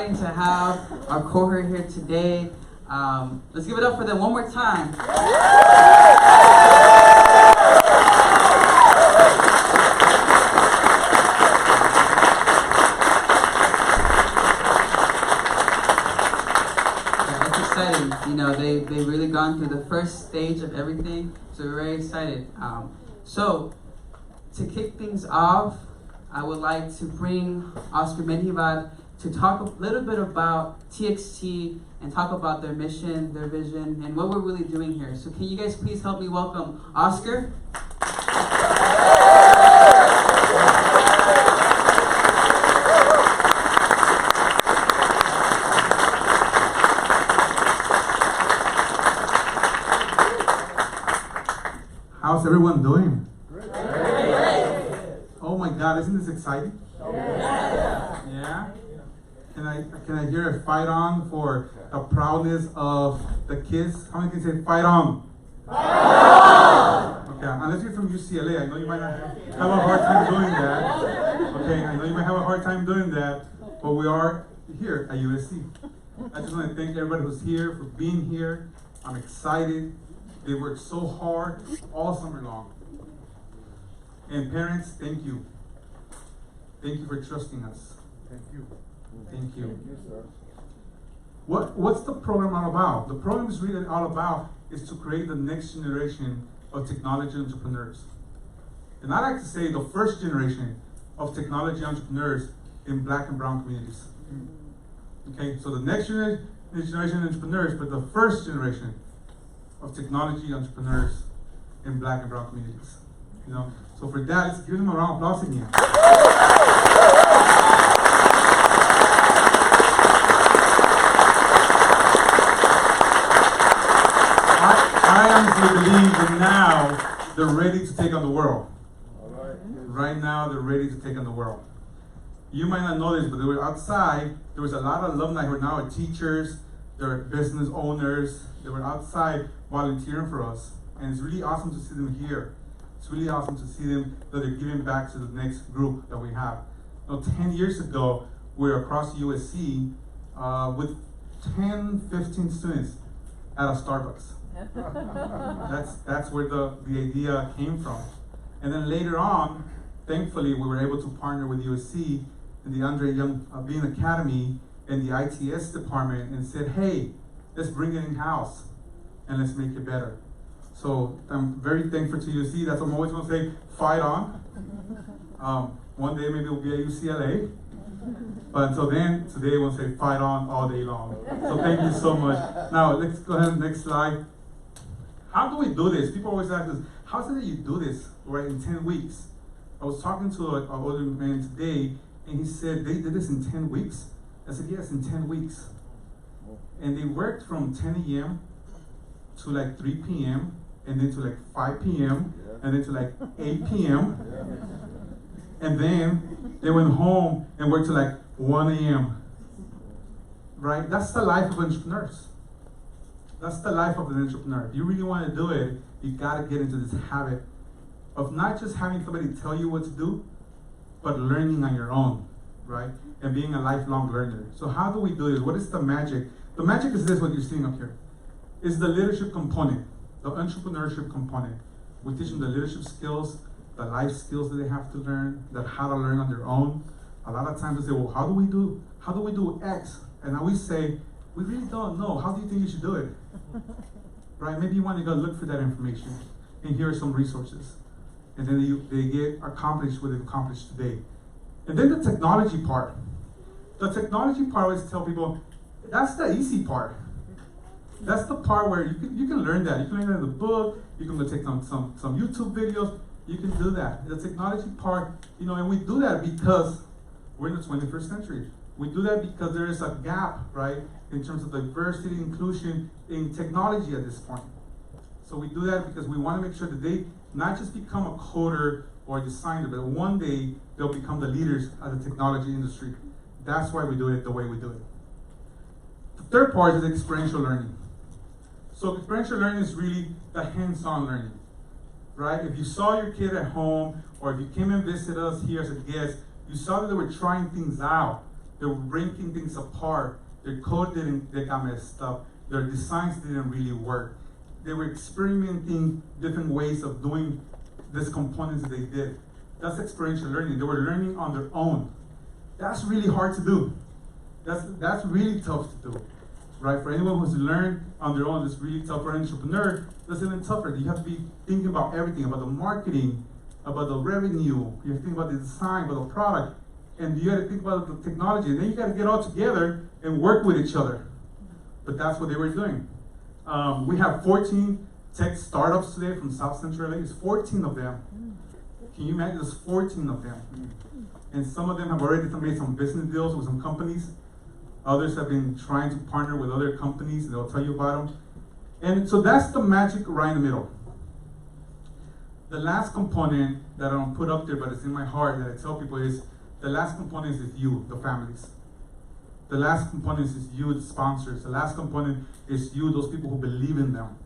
exciting to have our cohort here today. Let's give it up for them one more time. Yeah, it's exciting. You know, they've really gone through the first stage of everything, so we're very excited. So, to kick things off, I would like to bring Oscar Menjivar to talk a little bit about TXT and talk about their mission, their vision, and what we're really doing here. So can you guys please help me welcome Oscar? How's everyone doing? Great. Oh my God, isn't this exciting? Yeah? Can I hear a fight on for the proudness of the kids? How many can say fight on? Fight on! Okay, unless you're from UCLA, I know you might not have a hard time doing that. Okay, I know you might have a hard time doing that, but we are here at USC. I just want to thank everybody who's here for being here. I'm excited. They worked so hard all summer long. And parents, thank you. Thank you for trusting us. Thank you. Thank you. Thank you, sir. What's the program all about? The program is really all about is to create the next generation of technology entrepreneurs. And I like to say the first generation of technology entrepreneurs in Black and brown communities. Okay, so the next generation of entrepreneurs, but the first generation of technology entrepreneurs in Black and brown communities. You know, so for that, let's give them a round of applause again. I honestly believe that now they're ready to take on the world. All right. Right now, they're ready to take on the world. You might not know this, but they were outside. There was a lot of alumni who are now teachers, they're business owners. They were outside volunteering for us. And it's really awesome to see them here. It's really awesome to see them that they're giving back to the next group that we have. Now, 10 years ago, we were across USC with 10, 15 students at a Starbucks. That's where the idea came from. And then later on, thankfully, we were able to partner with USC and the Andre Young Bean Academy and the ITS department and said, hey, let's bring it in-house and let's make it better. So I'm very thankful to USC. That's what I'm always going to say, fight on. One day maybe we'll be at UCLA. But until then, today we'll say fight on all day long. So thank you so much. Now let's go ahead to the next slide. How do we do this? People always ask us, how is it that you do this right in 10 weeks? I was talking to an older man today, and he said they did this in 10 weeks. I said, yes, in 10 weeks. And they worked from 10 a.m. to like 3 p.m., and then to like 5 p.m., and then to like 8 p.m., and then they went home and worked till like 1 a.m. Right? That's the life of entrepreneurs. That's the life of an entrepreneur. If you really want to do it, you got to get into this habit of not just having somebody tell you what to do, but learning on your own, right? And being a lifelong learner. So how do we do this? What is the magic? The magic is this, what you're seeing up here. Is the leadership component, the entrepreneurship component. We teach them the leadership skills, the life skills that they have to learn, that how to learn on their own. A lot of times they say, well, how do we do X? And I always say, we really don't know. How do you think you should do it? Right? Maybe you want to go look for that information. And here are some resources. And then they get accomplished what they've accomplished today. And then the technology part. The technology part, I always tell people, that's the easy part. That's the part where you can learn that. You can learn that in the book. You can go take some YouTube videos. You can do that. The technology part, you know, and we do that because we're in the 21st century. We do that because there is a gap, right, in terms of diversity, inclusion in technology at this point. So we do that because we want to make sure that they not just become a coder or a designer, but one day they'll become the leaders of the technology industry. That's why we do it the way we do it. The third part is experiential learning. So experiential learning is really the hands-on learning, right? If you saw your kid at home, or if you came and visited us here as a guest, you saw that they were trying things out. They were breaking things apart. Their code they got messed up. Their designs didn't really work. They were experimenting different ways of doing these components that they did. That's experiential learning. They were learning on their own. That's really hard to do. That's really tough to do, right? For anyone who's learned on their own, it's really tough. For an entrepreneur, that's even tougher. You have to be thinking about everything, about the marketing, about the revenue. You have to think about the design, about the product, and you got to think about the technology. And then you got to get all together and work with each other. But that's what they were doing. We have 14 tech startups today from South Central LA. There's 14 of them. Can you imagine? There's 14 of them. And some of them have already made some business deals with some companies. Others have been trying to partner with other companies. They'll tell you about them. And so that's the magic right in the middle. The last component that I don't put up there, but it's in my heart that I tell people is, the last component is you, the families. The last component is you, the sponsors. The last component is you, those people who believe in them.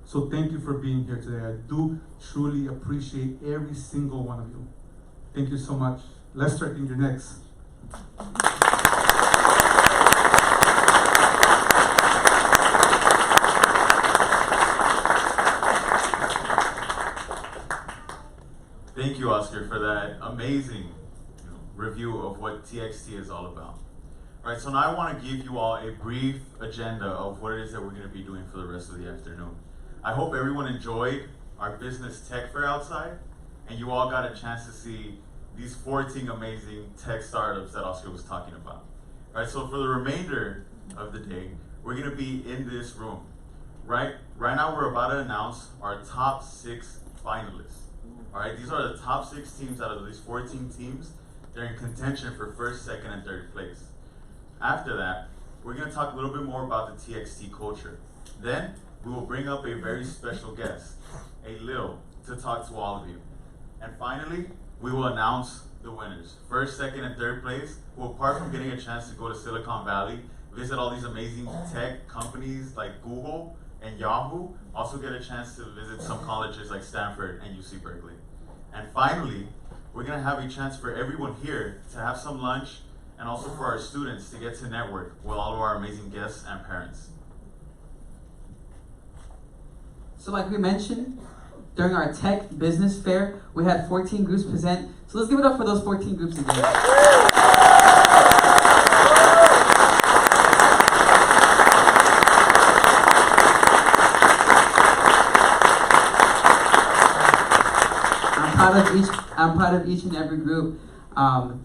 So thank you for being here today. I do truly appreciate every single one of you. Thank you so much. Lester, I think you're next. Thank you, Oscar, for that amazing review of what TXT is all about. All right, so now I want to give you all a brief agenda of what it is that we're going to be doing for the rest of the afternoon. I hope everyone enjoyed our business tech fair outside, and you all got a chance to see these 14 amazing tech startups that Oscar was talking about. All right, so for the remainder of the day, we're going to be in this room. Right now, we're about to announce our top 6 finalists. All right, these are the top 6 teams out of these 14 teams. They're in contention for first, second, and third place. After that, we're going to talk a little bit more about the TXT culture. Then, we will bring up a very special guest, a Lil, to talk to all of you. And finally, we will announce the winners. First, second, and third place, who apart from getting a chance to go to Silicon Valley, visit all these amazing tech companies like Google and Yahoo, also get a chance to visit some colleges like Stanford and UC Berkeley. And finally, we're going to have a chance for everyone here to have some lunch, and also for our students to get to network with all of our amazing guests and parents. So like we mentioned, during our tech business fair, we had 14 groups present. So let's give it up for those 14 groups again. I'm proud of each and every group.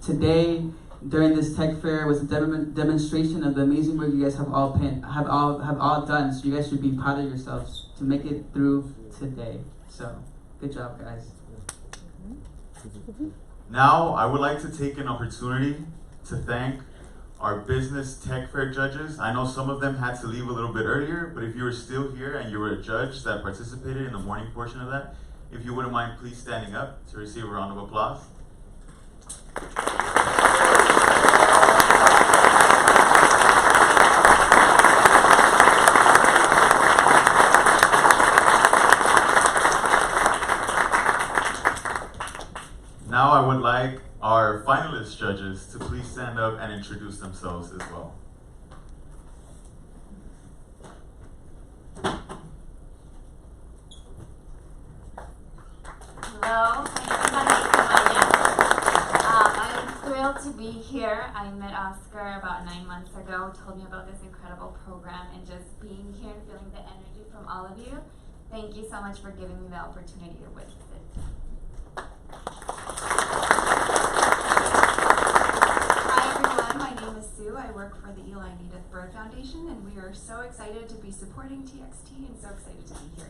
Today, during this tech fair, was a demonstration of the amazing work you guys have all done. So you guys should be proud of yourselves to make it through today. So good job, guys. Now, I would like to take an opportunity to thank our business tech fair judges. I know some of them had to leave a little bit earlier, but if you were still here and you were a judge that participated in the morning portion of that, if you wouldn't mind please standing up to receive a round of applause. Now I would like our finalist judges to please stand up and introduce themselves as well. Hello, I'm thrilled to be here. I met Oscar about 9 months ago, told me about this incredible program, and just being here and feeling the energy from all of you. Thank you so much for giving me the opportunity to witness it. Hi everyone, my name is Sue. I work for the Eli and Edith Bird Foundation, and we are so excited to be supporting TXT and so excited to be here.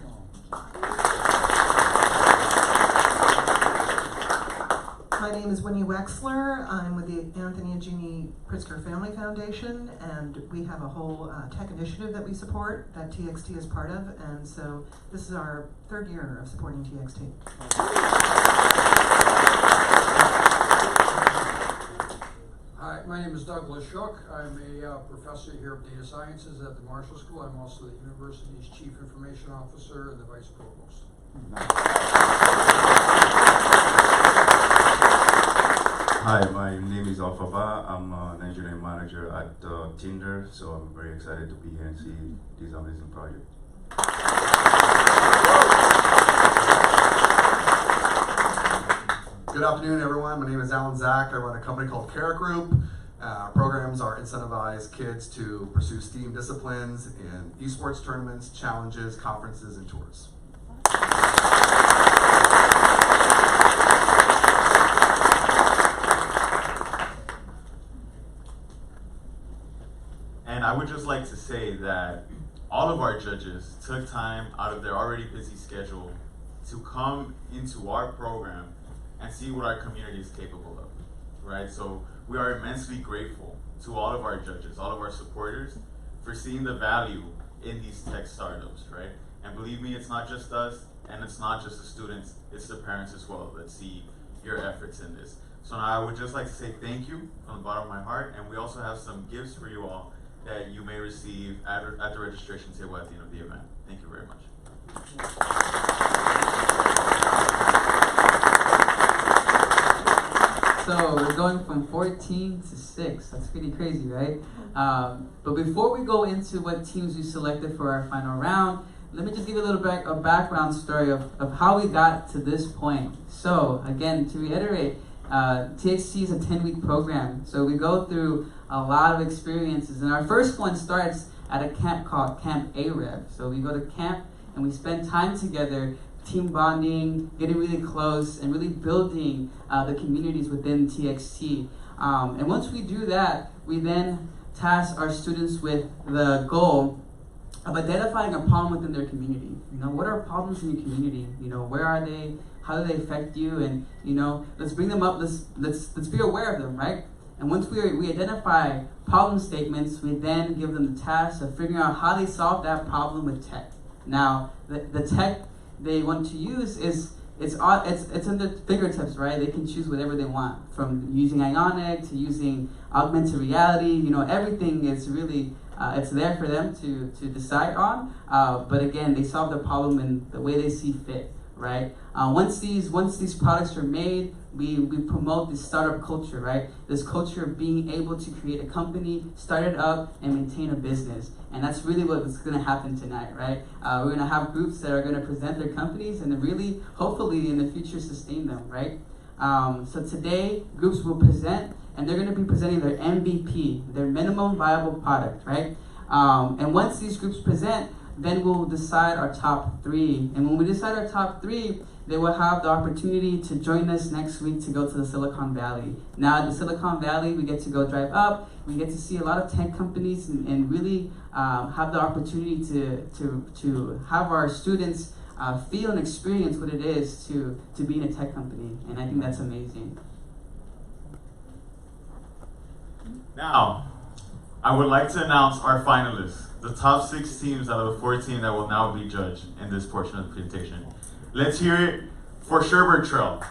My name is Winnie Wexler. I'm with the Anthony and Jeannie Pritzker Family Foundation, and we have a whole tech initiative that we support that TXT is part of, and so this is our 3rd year of supporting TXT. Hi, my name is Douglas Shook. I'm a professor here of data sciences at the Marshall School. I'm also the university's chief information officer and the vice provost. Hi, my name is Alphaba. I'm an engineering manager at Tinder, so I'm very excited to be here and see this amazing project. Good afternoon, everyone. My name is Alan Zach. I run a company called Cara Group. Programs are incentivize kids to pursue STEAM disciplines in esports tournaments, challenges, conferences, and tours. And I would just like to say that all of our judges took time out of their already busy schedule to come into our program and see what our community is capable of, right? So we are immensely grateful to all of our judges, all of our supporters, for seeing the value in these tech startups, right? And believe me, it's not just us, and it's not just the students, it's the parents as well that see your efforts in this. So now I would just like to say thank you from the bottom of my heart, and we also have some gifts for you all that you may receive at the registration table at the end of the event. Thank you very much. So we're going from 14 to 6. That's pretty crazy, right? But before we go into what teams we selected for our final round, let me just give you a little bit of background story of how we got to this point. So again, to reiterate, TXT is a 10-week program. So we go through a lot of experiences. And our first one starts at a camp called Camp AREV. So we go to camp and we spend time together, team bonding, getting really close, and really building the communities within TXT. And once we do that, we then task our students with the goal of identifying a problem within their community. You know, what are problems in your community? You know, where are they? How do they affect you? And you know, let's bring them up. Let's be aware of them, right? And once we identify problem statements, we then give them the task of figuring out how they solve that problem with tech. Now, the tech they want to use is it's in the fingertips, right? They can choose whatever they want, from using Ionic to using augmented reality. You know, everything is really it's there for them to decide on. But again, they solve the problem in the way they see fit, right? Once these products are made, we promote this startup culture, right? This culture of being able to create a company, start it up, and maintain a business. And that's really what's going to happen tonight, right? We're going to have groups that are going to present their companies and really, hopefully, in the future, sustain them, right? So today, groups will present, and they're going to be presenting their MVP, their minimum viable product, right? And once these groups present, then we'll decide our top 3. And when we decide our top 3, they will have the opportunity to join us next week to go to the Silicon Valley. Now at the Silicon Valley, we get to go drive up, we get to see a lot of tech companies and really have the opportunity to have our students feel and experience what it is to be in a tech company. And I think that's amazing. Now, I would like to announce our finalists, the top 6 teams out of the 14 that will now be judged in this portion of the presentation. Let's hear it for Sherbert Trail.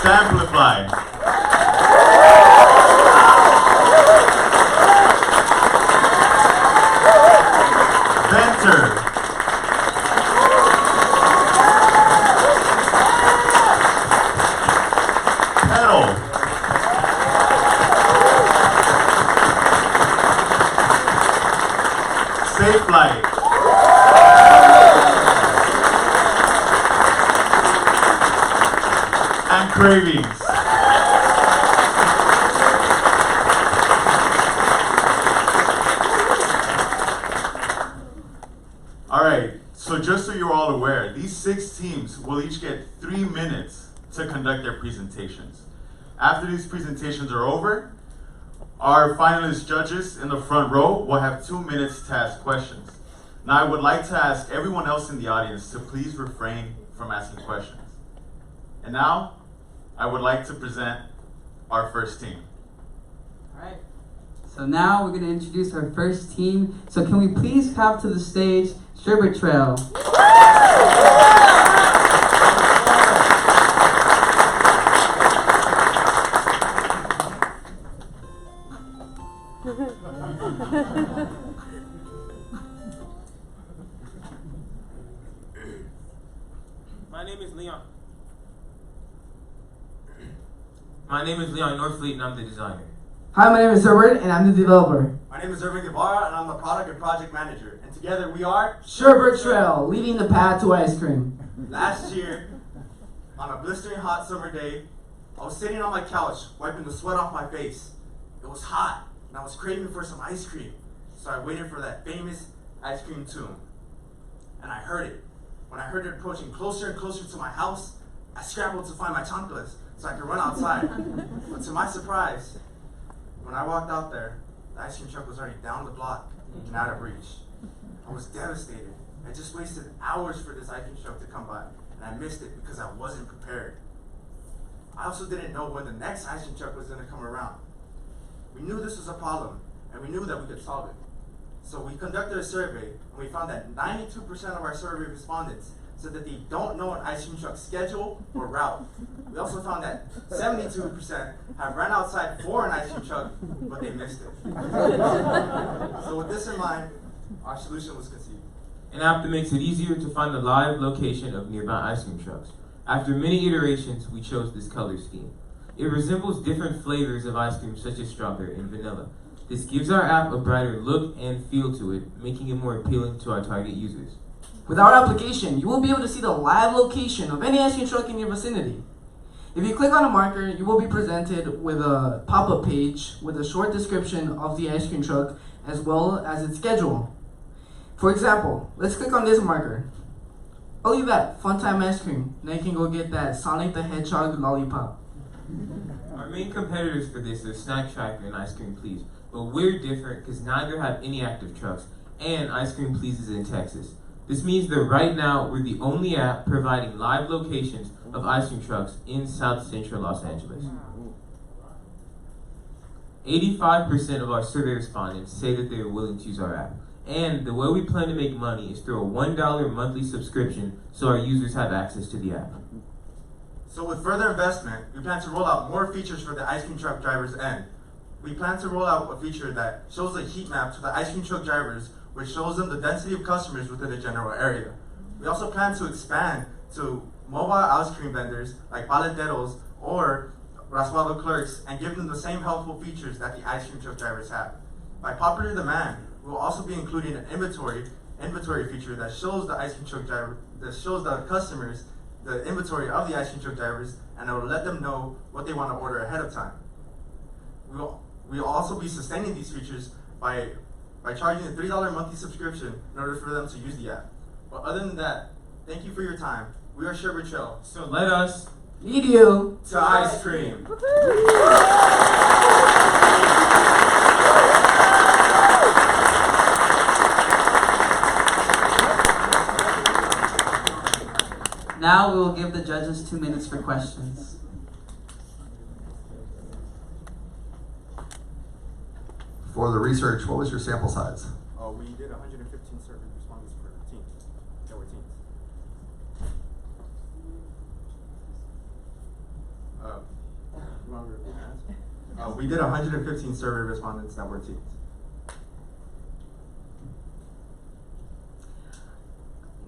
Amplify. Venture. Pedal. Safe Light. And Cravings. Alright, so just so you're all aware, these 6 teams will each get 3 minutes to conduct their presentations. After these presentations are over, our finalist judges in the front row will have 2 minutes to ask questions. Now I would like to ask everyone else in the audience to please refrain from asking questions. And now, I would like to present our first team. All right. So now we're going to introduce our first team. So can we please come to the stage, Sherbert Trail. My name is Leon. My name is Leon Norfleet, and I'm the designer. Hi, my name is Sherbert, and I'm the developer. My name is Irving Guevara, and I'm the product and project manager. And together we are Sherbert Trail, leading the path to ice cream. Last year, on a blistering hot summer day, I was sitting on my couch, wiping the sweat off my face. It was hot, and I was craving for some ice cream. So I waited for that famous ice cream tune. And I heard it. When I heard it approaching closer and closer to my house, I scrambled to find my chocolates so I could run outside. But to my surprise, when I walked out there, the ice cream truck was already down the block and out of reach. I was devastated. I just wasted hours for this ice cream truck to come by, and I missed it because I wasn't prepared. I also didn't know when the next ice cream truck was going to come around. We knew this was a problem, and we knew that we could solve it. So we conducted a survey, and we found that 92% of our survey respondents said that they don't know an ice cream truck's schedule or route. We also found that 72% have ran outside for an ice cream truck, but they missed it. So with this in mind, our solution was conceived. An app that makes it easier to find the live location of nearby ice cream trucks. After many iterations, we chose this color scheme. It resembles different flavors of ice cream such as strawberry and vanilla. This gives our app a brighter look and feel to it, making it more appealing to our target users. With our application, you will be able to see the live location of any ice cream truck in your vicinity. If you click on a marker, you will be presented with a pop-up page with a short description of the ice cream truck as well as its schedule. For example, let's click on this marker. Oh, look at that, fun time ice cream. Now you can go get that Sonic the Hedgehog lollipop. Our main competitors for this are Snack Tracker and Ice Cream Please, but we're different because neither have any active trucks, and Ice Cream Please is in Texas. This means that right now we're the only app providing live locations of ice cream trucks in South Central Los Angeles. 85% of our survey respondents say that they are willing to use our app. And the way we plan to make money is through a $1 monthly subscription so our users have access to the app. So with further investment, we plan to roll out more features for the ice cream truck drivers' end. We plan to roll out a feature that shows a heat map to the ice cream truck drivers, which shows them the density of customers within the general area. We also plan to expand to mobile ice cream vendors like paleteros or raspada clerks and give them the same helpful features that the ice cream truck drivers have. By popular demand, we will also be including an inventory feature that shows the ice cream truck driver, that shows the customers the inventory of the ice cream truck drivers, and it will let them know what they want to order ahead of time. We will also be sustaining these features by charging a $3 monthly subscription in order for them to use the app. But other than that, thank you for your time. We are Sherbert Trail. So let us lead you to ice cream. Now we will give the judges 2 minutes for questions. For the research, what was your sample size? We did 115 survey respondents per teams. That were teams. You want to repeat that? We did 115 survey respondents that were teens.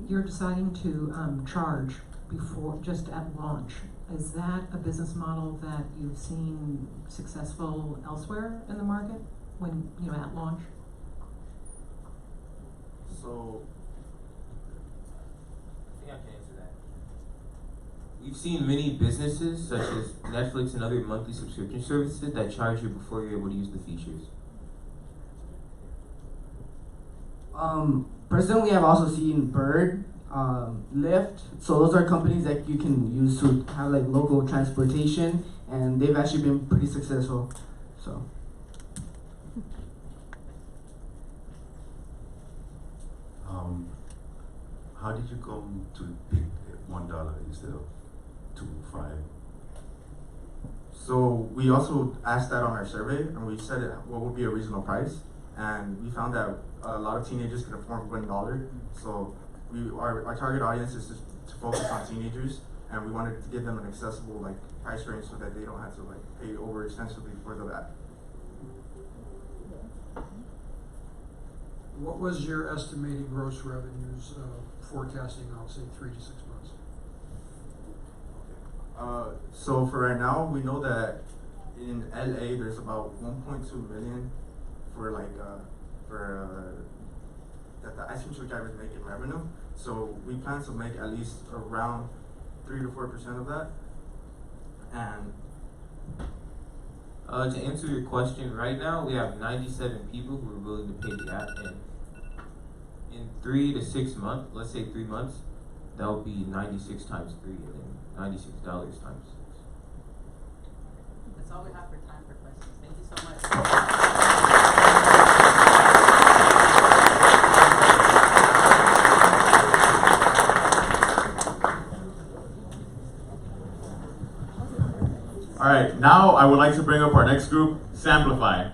You're deciding to charge before, just at launch. Is that a business model that you've seen successful elsewhere in the market when, at launch? So, I think I can answer that. We've seen many businesses such as Netflix and other monthly subscription services that charge you before you're able to use the features. Personally, I've also seen Bird, Lyft. So those are companies that you can use to have like local transportation, and they've actually been pretty successful. So. How did you come to pick $1 instead of $2.5? So we also asked that on our survey, and we said what would be a reasonable price, and we found that a lot of teenagers can afford $1. So our target audience is to focus on teenagers, and we wanted to give them an accessible price range so that they don't have to pay over extensively for the app. What was your estimated gross revenues forecasting, I'll say 3 to 6 months? So for right now, we know that in LA there's about 1.2 million for that the ice cream truck drivers make in revenue. So we plan to make at least around 3 to 4% of that. And to answer your question, right now we have 97 people who are willing to pay the app, and in 3 to 6 months, let's say 3 months, that'll be 96 times 3, and then $96 times 6. That's all we have for time for questions. Thank you so much. All right, now I would like to bring up our next group, Amplify.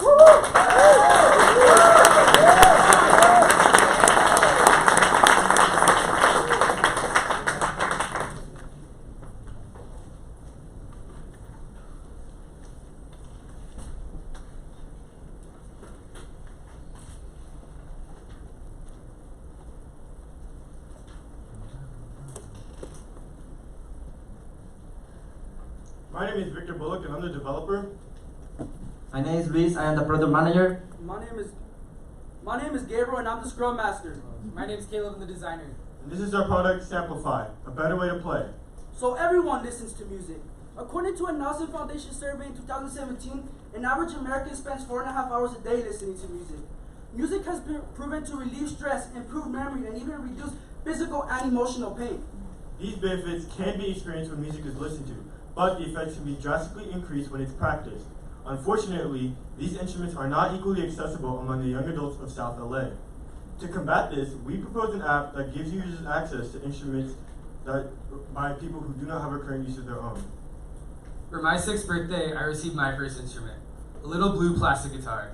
My name is Victor Bullock and I'm the developer. My name is Luis, I am the product manager. My name is Gabriel and I'm the scrum master. My name is Caleb, I'm the designer. And this is our product, Amplify, a better way to play. So everyone listens to music. According to a Nelson Foundation survey in 2017, an average American spends 4.5 hours a day listening to music. Music has been proven to relieve stress, improve memory, and even reduce physical and emotional pain. These benefits can be experienced when music is listened to, but the effects can be drastically increased when it's practiced. Unfortunately, these instruments are not equally accessible among the young adults of South LA. To combat this, we propose an app that gives users access to instruments by people who do not have a current use of their own. For my 6th birthday, I received my first instrument, a little blue plastic guitar.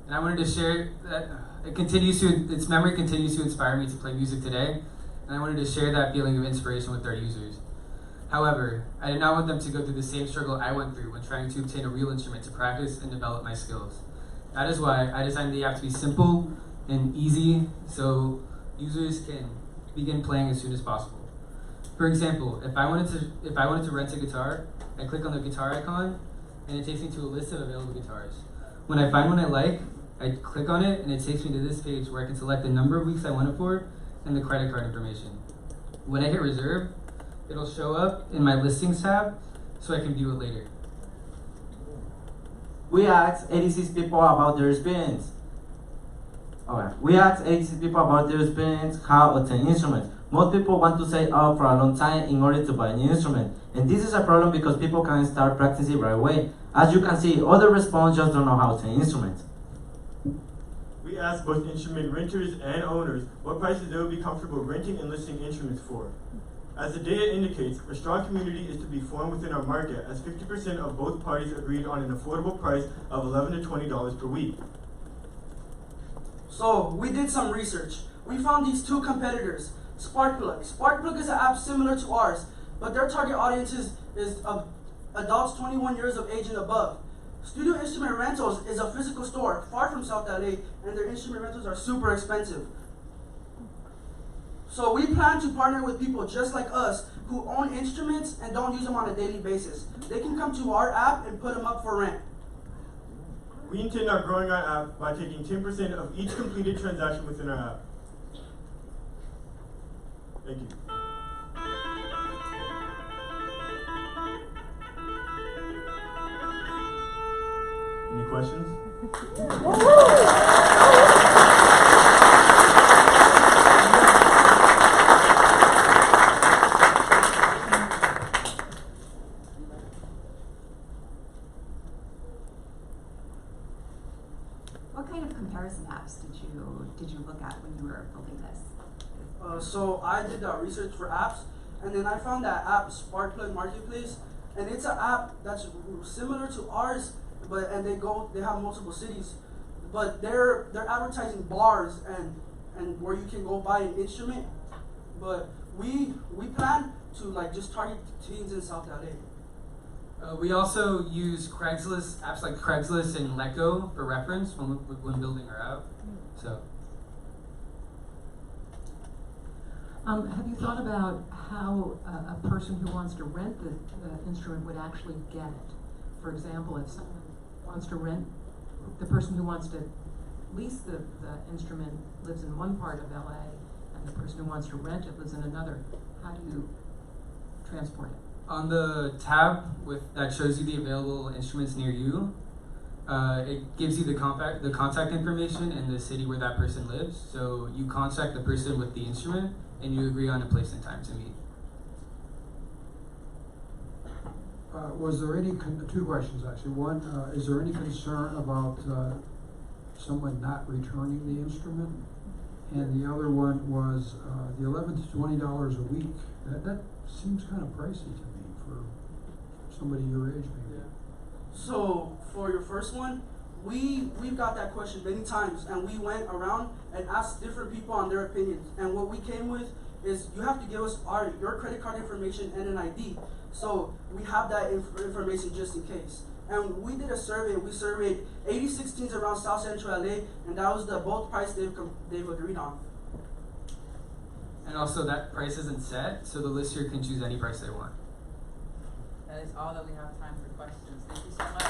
And I wanted to share that its memory continues to inspire me to play music today, and I wanted to share that feeling of inspiration with our users. However, I did not want them to go through the same struggle I went through when trying to obtain a real instrument to practice and develop my skills. That is why I designed the app to be simple and easy so users can begin playing as soon as possible. For example, if I wanted to rent a guitar, I click on the guitar icon and it takes me to a list of available guitars. When I find one I like, I click on it and it takes me to this page where I can select the number of weeks I want it for and the credit card information. When I hit reserve, it'll show up in my listings tab so I can view it later. We asked 86 people about their experience. We asked 86 people about their experience how to obtain instruments. Most people want to stay up for a long time in order to buy a new instrument. And this is a problem because people can't start practicing right away. As you can see, other response just don't know how to obtain instruments. We asked both instrument renters and owners what prices they would be comfortable renting and listing instruments for. As the data indicates, a strong community is to be formed within our market, as 50% of both parties agreed on an affordable price of $11 to $20 per week. So we did some research. We found these two competitors, Sparkplug. Sparkplug is an app similar to ours, but their target audience is of adults 21 years of age and above. Studio Instrument Rentals is a physical store far from South LA, and their instrument rentals are super expensive. So we plan to partner with people just like us who own instruments and don't use them on a daily basis. They can come to our app and put them up for rent. We intend on growing our app by taking 10% of each completed transaction within our app. Thank you. Any questions? What kind of comparison apps did you look at when you were building this? So I did research for apps, and then I found that app Sparkplug Marketplace, and it's an app that's similar to ours, and they have multiple cities, but they're advertising bars and where you can go buy an instrument. But we plan to just target teens in South LA. We also use Craigslist, apps like Craigslist and Letgo for reference when building our app. So. Have you thought about how a person who wants to rent the instrument would actually get it? For example, if someone wants to rent, the person who wants to lease the instrument lives in one part of LA, and the person who wants to rent it lives in another. How do you transport it? On the tab that shows you the available instruments near you, it gives you the contact information and the city where that person lives. So you contact the person with the instrument, and you agree on a place and time to meet. Was there any, two questions actually. One, is there any concern about someone not returning the instrument? And the other one was the $11 to $20 a week. That seems kind of pricey to me for somebody your age maybe. Yeah. So for your first one, we've got that question many times, and we went around and asked different people on their opinions. And what we came with is you have to give us your credit card information and an ID. So we have that information just in case. And we did a survey. We surveyed 86 teens around South Central LA, and that was the both price they've agreed on. And also that price isn't set, so the lister can choose any price they want. That is all that we have time for questions. Thank you so much.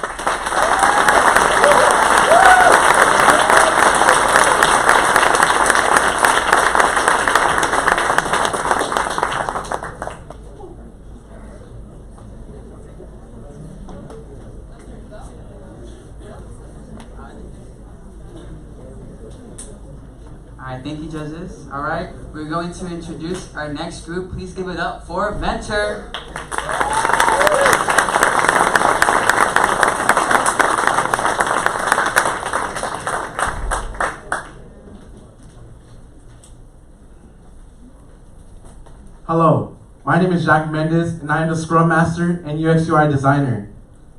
Alright, thank you, judges. Alright, we're going to introduce our next group. Please give it up for Venture. Hello, my name is Jack Mendez, and I am the Scrum Master and UX UI Designer.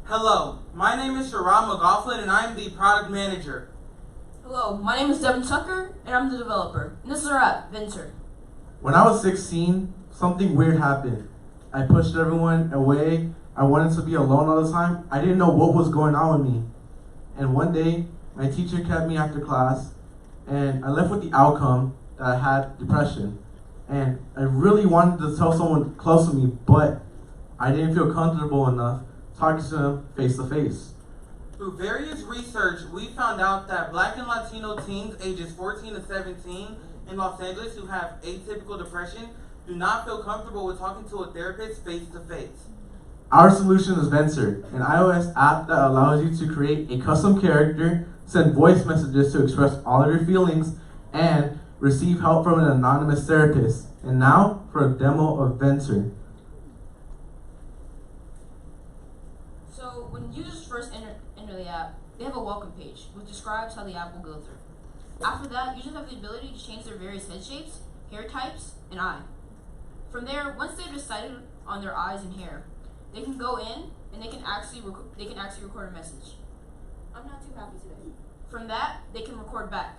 Hello, my name is Sharad McGoughlin, and I am the Product Manager. Hello, my name is Devin Tucker, and I'm the developer. And this is our app, Venture. When I was 16, something weird happened. I pushed everyone away. I wanted to be alone all the time. I didn't know what was going on with me. And one day, my teacher kept me after class, and I left with the outcome that I had depression. And I really wanted to tell someone close to me, but I didn't feel comfortable enough talking to them face to face. Through various research, we found out that Black and Latino teens ages 14 to 17 in Los Angeles who have atypical depression do not feel comfortable with talking to a therapist face to face. Our solution is Venture, an iOS app that allows you to create a custom character, send voice messages to express all of your feelings, and receive help from an anonymous therapist. And now for a demo of Venture. So when users first enter the app, they have a welcome page, which describes how the app will go through. After that, users have the ability to change their various head shapes, hair types, and eye. From there, once they've decided on their eyes and hair, they can go in and they can actually record a message. I'm not too happy today. From that, they can record back.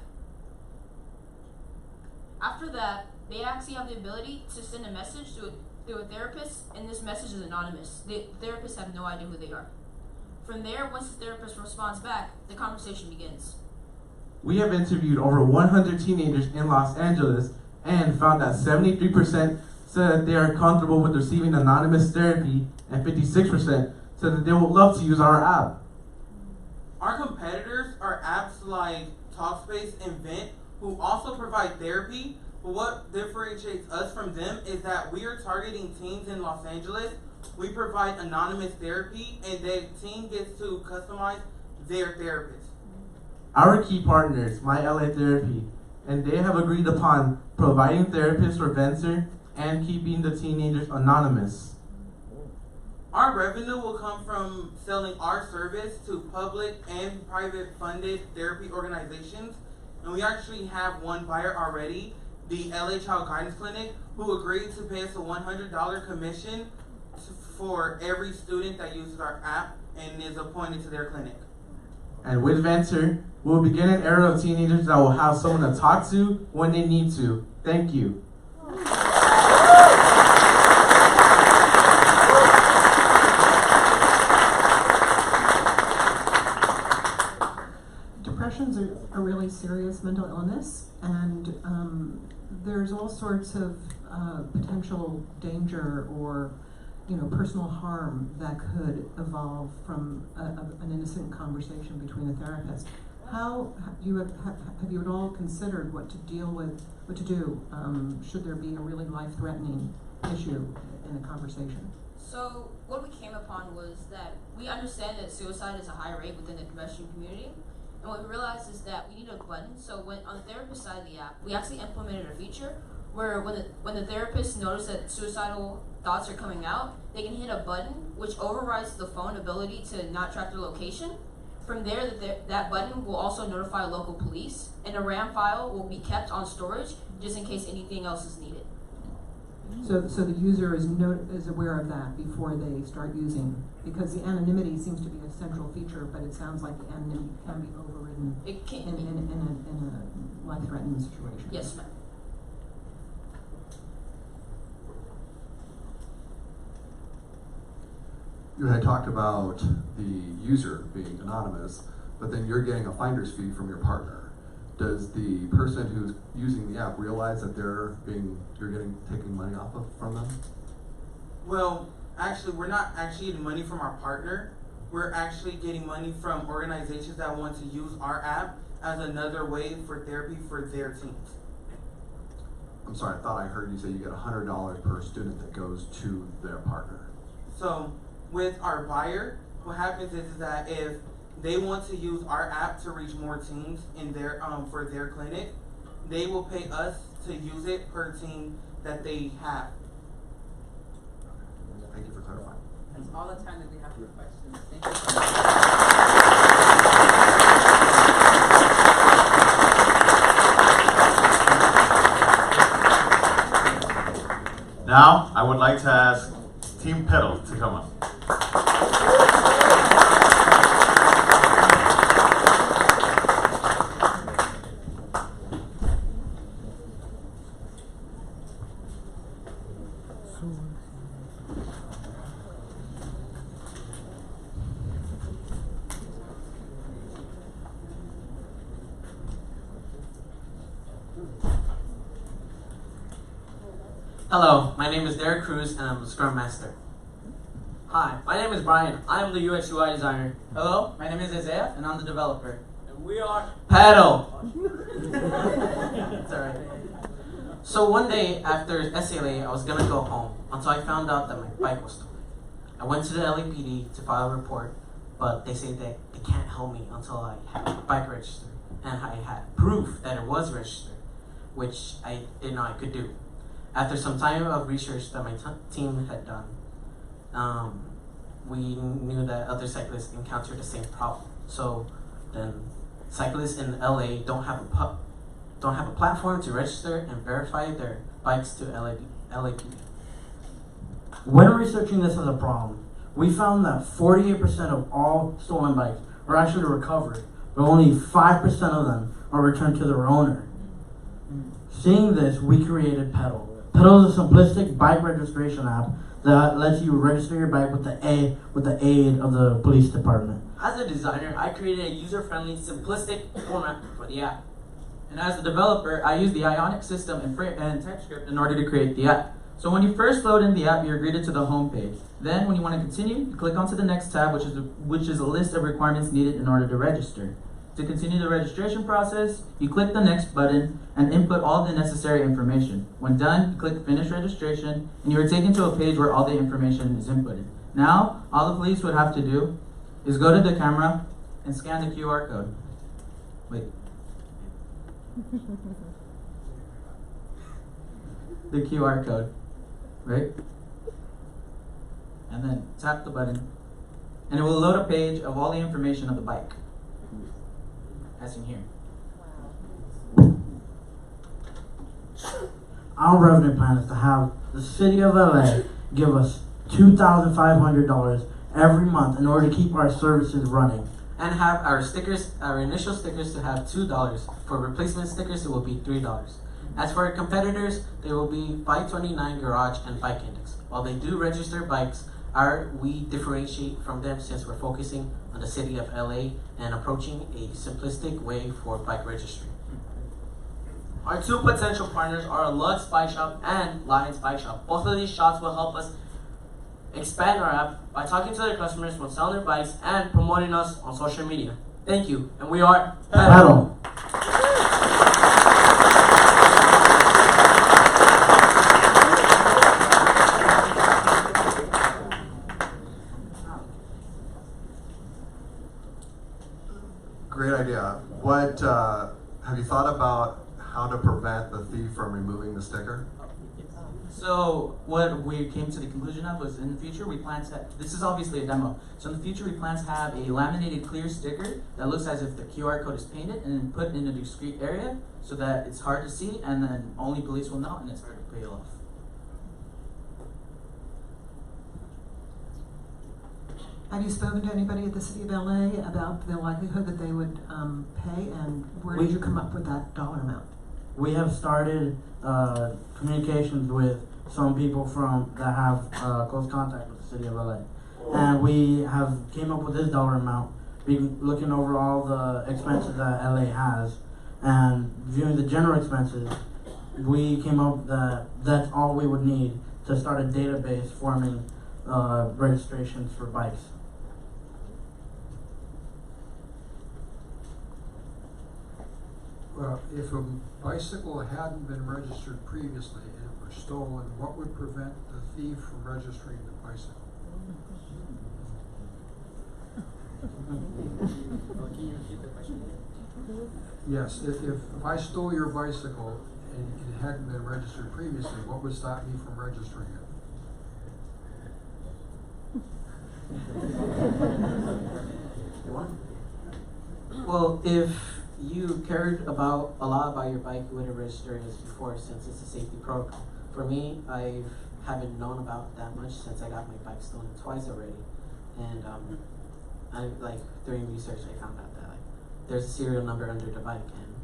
After that, they actually have the ability to send a message to a therapist, and this message is anonymous. The therapists have no idea who they are. From there, once the therapist responds back, the conversation begins. We have interviewed over 100 teenagers in Los Angeles and found that 73% said that they are comfortable with receiving anonymous therapy, and 56% said that they would love to use our app. Our competitors are apps like Talkspace and Vent, who also provide therapy, but what differentiates us from them is that we are targeting teens in Los Angeles. We provide anonymous therapy, and the teen gets to customize their therapist. Our key partners, My LA Therapy, and they have agreed upon providing therapists for Venture and keeping the teenagers anonymous. Our revenue will come from selling our service to public and private funded therapy organizations, and we actually have one buyer already, the LA Child Guidance Clinic, who agreed to pay us a $100 commission for every student that uses our app and is appointed to their clinic. And with Venture, we'll begin an era of teenagers that will have someone to talk to when they need to. Thank you. Depression's a really serious mental illness, and there's all sorts of potential danger or personal harm that could evolve from an innocent conversation between a therapist. How have you at all considered what to deal with, what to do should there be a really life-threatening issue in a conversation? So what we came upon was that we understand that suicide is a high rate within the pedestrian community. And what we realized is that we need a button. So when on the therapist side of the app, we actually implemented a feature where when the therapist notices that suicidal thoughts are coming out, they can hit a button which overrides the phone ability to not track their location. From there, that button will also notify local police, and a RAM file will be kept on storage just in case anything else is needed. So the user is aware of that before they start using, because the anonymity seems to be a central feature, but it sounds like the anonymity can be overridden in a life-threatening situation. Yes, ma'am. You had talked about the user being anonymous, but then you're getting a finder's fee from your partner. Does the person who's using the app realize that you're taking money off from them? Well, actually, we're not actually getting money from our partner. We're actually getting money from organizations that want to use our app as another way for therapy for their teams. I'm sorry, I thought I heard you say you get $100 per student that goes to their partner. So with our buyer, what happens is that if they want to use our app to reach more teams in their for their clinic, they will pay us to use it per team that they have. Thank you for clarifying. That's all the time that we have for questions. Thank you so much. Now, I would like to ask Team Pedal to come up. Hello, my name is Derek Cruz and I'm the Scrum Master. Hi, my name is Brian. I am the UX UI designer. Hello, my name is Isaiah and I'm the developer. And we are Pedal! It's alright. So one day after SLA, I was gonna go home until I found out that my bike was stolen. I went to the LAPD to file a report, but they say that they can't help me until I had my bike registered and I had proof that it was registered, which I didn't know I could do. After some time of research that my team had done, we knew that other cyclists encountered the same problem. So then, cyclists in LA don't have a platform to register and verify their bikes to LAPD. When researching this as a problem, we found that 48% of all stolen bikes are actually recovered, but only 5% of them are returned to their owner. Seeing this, we created Pedal. Pedal is a simplistic bike registration app that lets you register your bike with the aid of the police department. As a designer, I created a user-friendly, simplistic format for the app. And as a developer, I use the Ionic system and TypeScript in order to create the app. So when you first load in the app, you're greeted to the home page. Then when you want to continue, you click onto the next tab, which is a list of requirements needed in order to register. To continue the registration process, you click the next button and input all the necessary information. When done, you click Finish Registration, and you are taken to a page where all the information is inputted. Now, all the police would have to do is go to the camera and scan the QR code. Wait. The QR code, right? And then tap the button, and it will load a page of all the information of the bike. As in here. Our revenue plan is to have the city of LA give us $2,500 every month in order to keep our services running. And have our stickers, our initial stickers, to have $2. For replacement stickers, it will be $3. As for our competitors, they will be 529 Garage and Bike Index. While they do register bikes, we differentiate from them since we're focusing on the city of LA and approaching a simplistic way for bike registry. Our two potential partners are Lux Bike Shop and Lions Bike Shop. Both of these shops will help us expand our app by talking to their customers when selling their bikes and promoting us on social media. Thank you, and we are Pedal. Great idea. What have you thought about how to prevent the thief from removing the sticker? So what we came to the conclusion of was in the future we plan to, this is obviously a demo, so in the future we plan to have a laminated clear sticker that looks as if the QR code is painted and then put in a discrete area so that it's hard to see and then only police will know and it's hard to pay off. Have you spoken to anybody at the City of LA about the likelihood that they would pay, and where did you come up with that dollar amount? We have started communications with some people that have close contact with the City of LA. And we have came up with this dollar amount, looking over all the expenses that LA has, and viewing the general expenses, we came up that that's all we would need to start a database forming registrations for bikes. Well, if a bicycle hadn't been registered previously and it were stolen, what would prevent the thief from registering the bicycle? Yes, if I stole your bicycle and it hadn't been registered previously, what would stop me from registering it? Well, if you cared a lot about your bike, you would have registered it before, since it's a safety protocol. For me, I haven't known about that much since I got my bike stolen twice already, and during research I found out that there's a serial number under the bike and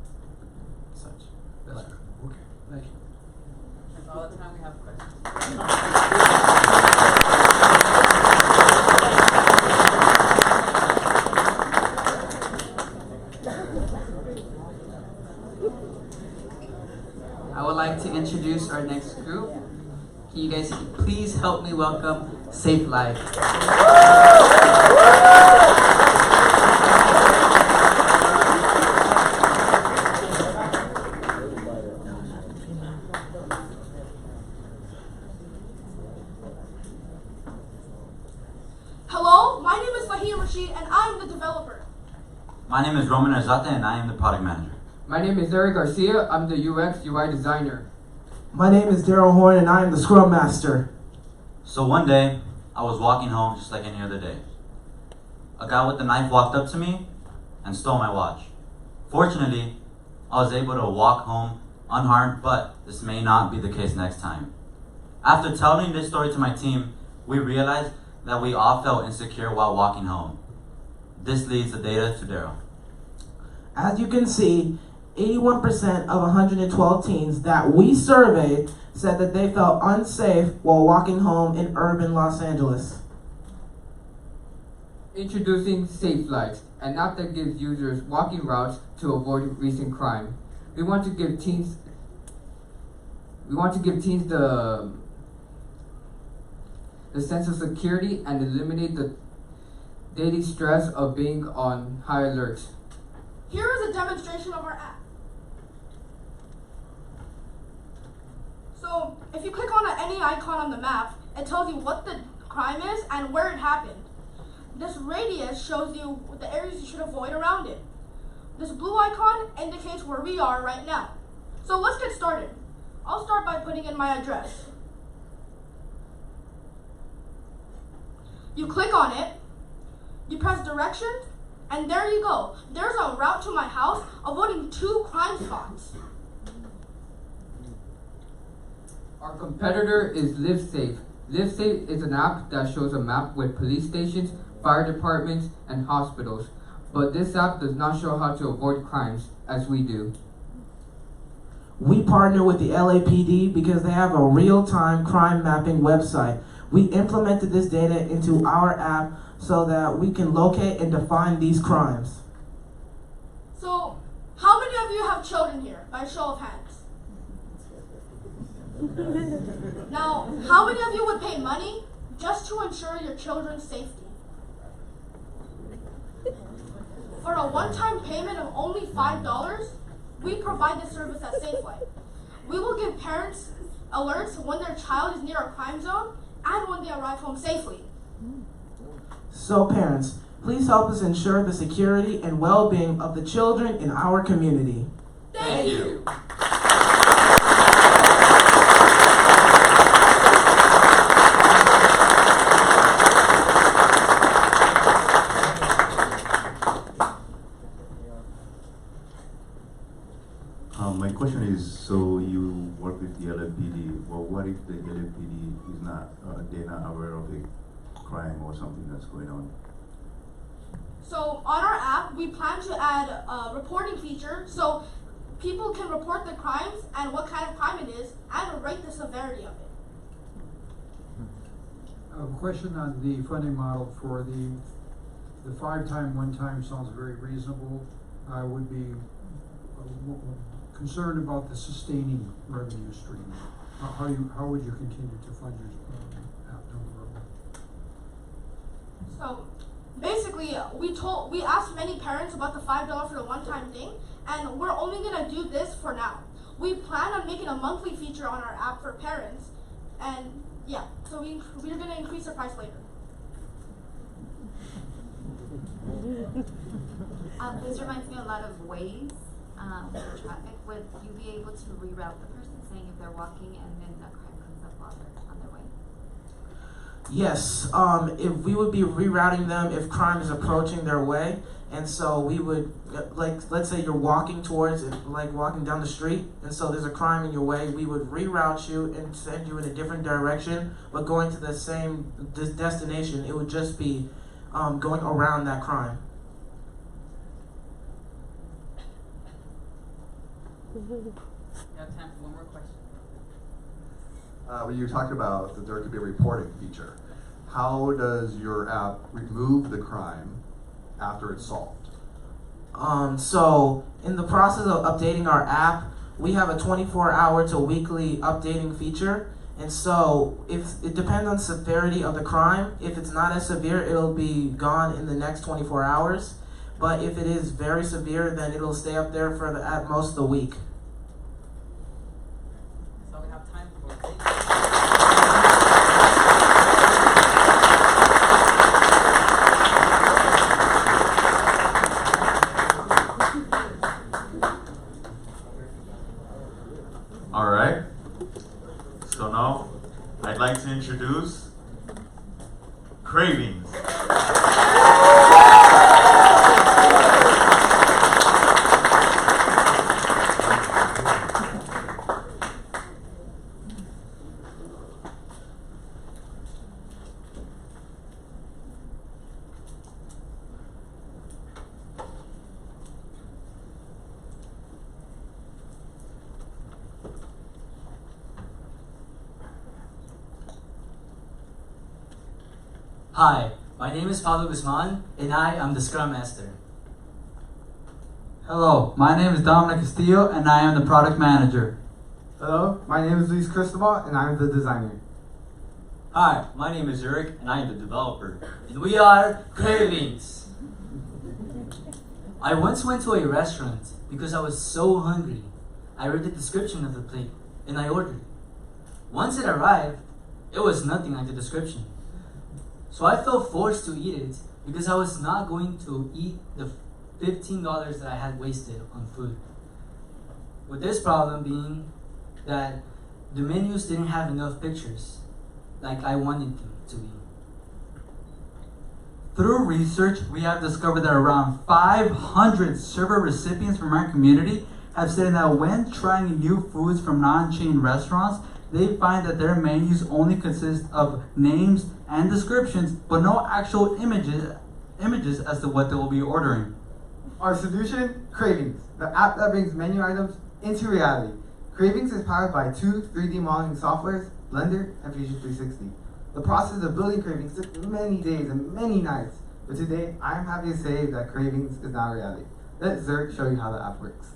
such. That's good. Okay, thank you. That's all the time we have questions. I would like to introduce our next group. Can you guys please help me welcome Safe Life? Hello, my name is Fahim Rashid and I'm the developer. My name is Roman Arzate and I am the product manager. My name is Eric Garcia. I'm the UX UI designer. My name is Daryl Horn and I am the Scrum Master. So one day, I was walking home just like any other day. A guy with a knife walked up to me and stole my watch. Fortunately, I was able to walk home unharmed, but this may not be the case next time. After telling this story to my team, we realized that we all felt insecure while walking home. This leads the data to Daryl. As you can see, 81% of 112 teens that we surveyed said that they felt unsafe while walking home in urban Los Angeles. Introducing Safe Lights, an app that gives users walking routes to avoid recent crime. We want to give teens the sense of security and eliminate the daily stress of being on high alert. Here is a demonstration of our app. So, if you click on any icon on the map, it tells you what the crime is and where it happened. This radius shows you the areas you should avoid around it. This blue icon indicates where we are right now. So let's get started. I'll start by putting in my address. You click on it, you press directions, and there you go. There's a route to my house, avoiding 2 crime spots. Our competitor is LiveSafe. LiveSafe is an app that shows a map with police stations, fire departments, and hospitals. But this app does not show how to avoid crimes, as we do. We partner with the LAPD because they have a real-time crime mapping website. We implemented this data into our app so that we can locate and define these crimes. So, how many of you have children here, by show of hands? Now, how many of you would pay money just to ensure your children's safety? For a one-time payment of only $5, we provide this service at Safeway. We will give parents alerts when their child is near a crime zone and when they arrive home safely. So parents, please help us ensure the security and well-being of the children in our community. Thank you. My question is, so you work with the LAPD. Well, what if the LAPD is not, they're not aware of a crime or something that's going on? So on our app, we plan to add a reporting feature so people can report the crimes and what kind of crime it is and rate the severity of it. A question on the funding model for the 5-time, 1-time sounds very reasonable. I would be concerned about the sustaining revenue stream. How would you continue to fund your app down the road? So basically, we asked many parents about the $5 for the one-time thing, and we're only gonna do this for now. We plan on making a monthly feature on our app for parents, and yeah, so we're gonna increase the price later. This reminds me a lot of Waze with traffic. Would you be able to reroute the person, saying if they're walking and then a crime comes up while they're on their way? Yes, if we would be rerouting them if crime is approaching their way, and so we would, like, let's say you're walking towards it, like walking down the street, and so there's a crime in your way, we would reroute you and send you in a different direction, but going to the same destination. It would just be going around that crime. You have time for one more question. When you talked about that there could be a reporting feature, how does your app remove the crime after it's solved? So in the process of updating our app, we have a 24-hour to weekly updating feature. And so if it depends on severity of the crime. If it's not as severe, it'll be gone in the next 24 hours. But if it is very severe, then it'll stay up there for at most a week. That's all we have time for. All right. So now, I'd like to introduce Cravings. Hi, my name is Pablo Guzman, and I am the Scrum Master. Hello, my name is Dominic Castillo, and I am the Product Manager. Hello, my name is Luis Cristobal, and I'm the designer. Hi, my name is Eric, and I am the developer. And we are Cravings. I once went to a restaurant because I was so hungry. I read the description of the plate, and I ordered. Once it arrived, it was nothing like the description. So I felt forced to eat it because I was not going to eat the $15 that I had wasted on food. With this problem being that the menus didn't have enough pictures like I wanted them to be. Through research, we have discovered that around 500 server recipients from our community have said that when trying new foods from non-chain restaurants, they find that their menus only consist of names and descriptions, but no actual images as to what they will be ordering. Our solution, Cravings, the app that brings menu items into reality. Cravings is powered by two 3D modeling softwares, Blender and Fusion 360. The process of building Cravings took many days and many nights, but today I am happy to say that Cravings is now reality. Let Zerk show you how the app works.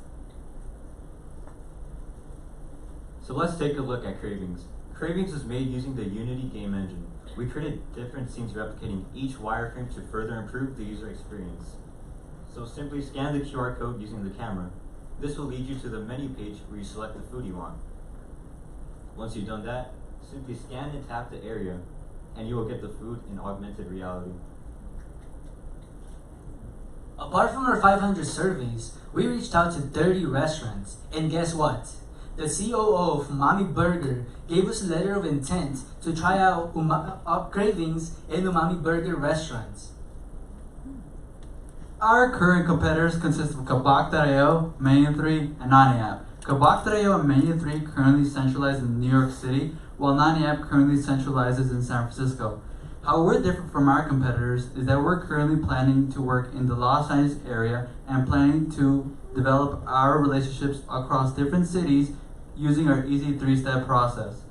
So let's take a look at Cravings. Cravings was made using the Unity game engine. We created different scenes replicating each wireframe to further improve the user experience. So simply scan the QR code using the camera. This will lead you to the menu page where you select the food you want. Once you've done that, simply scan and tap the area, and you will get the food in augmented reality. Apart from our 500 surveys, we reached out to 30 restaurants, and guess what? The COO of Umami Burger gave us a letter of intent to try out Cravings and Umami Burger restaurants. Our current competitors consist of Kabak.io, Menu 3, and 90app. Kabak.io and Menu 3 currently centralize in New York City, while 90app currently centralizes in San Francisco. How we're different from our competitors is that we're currently planning to work in the Los Angeles area and planning to develop our relationships across different cities using our easy 3-step process.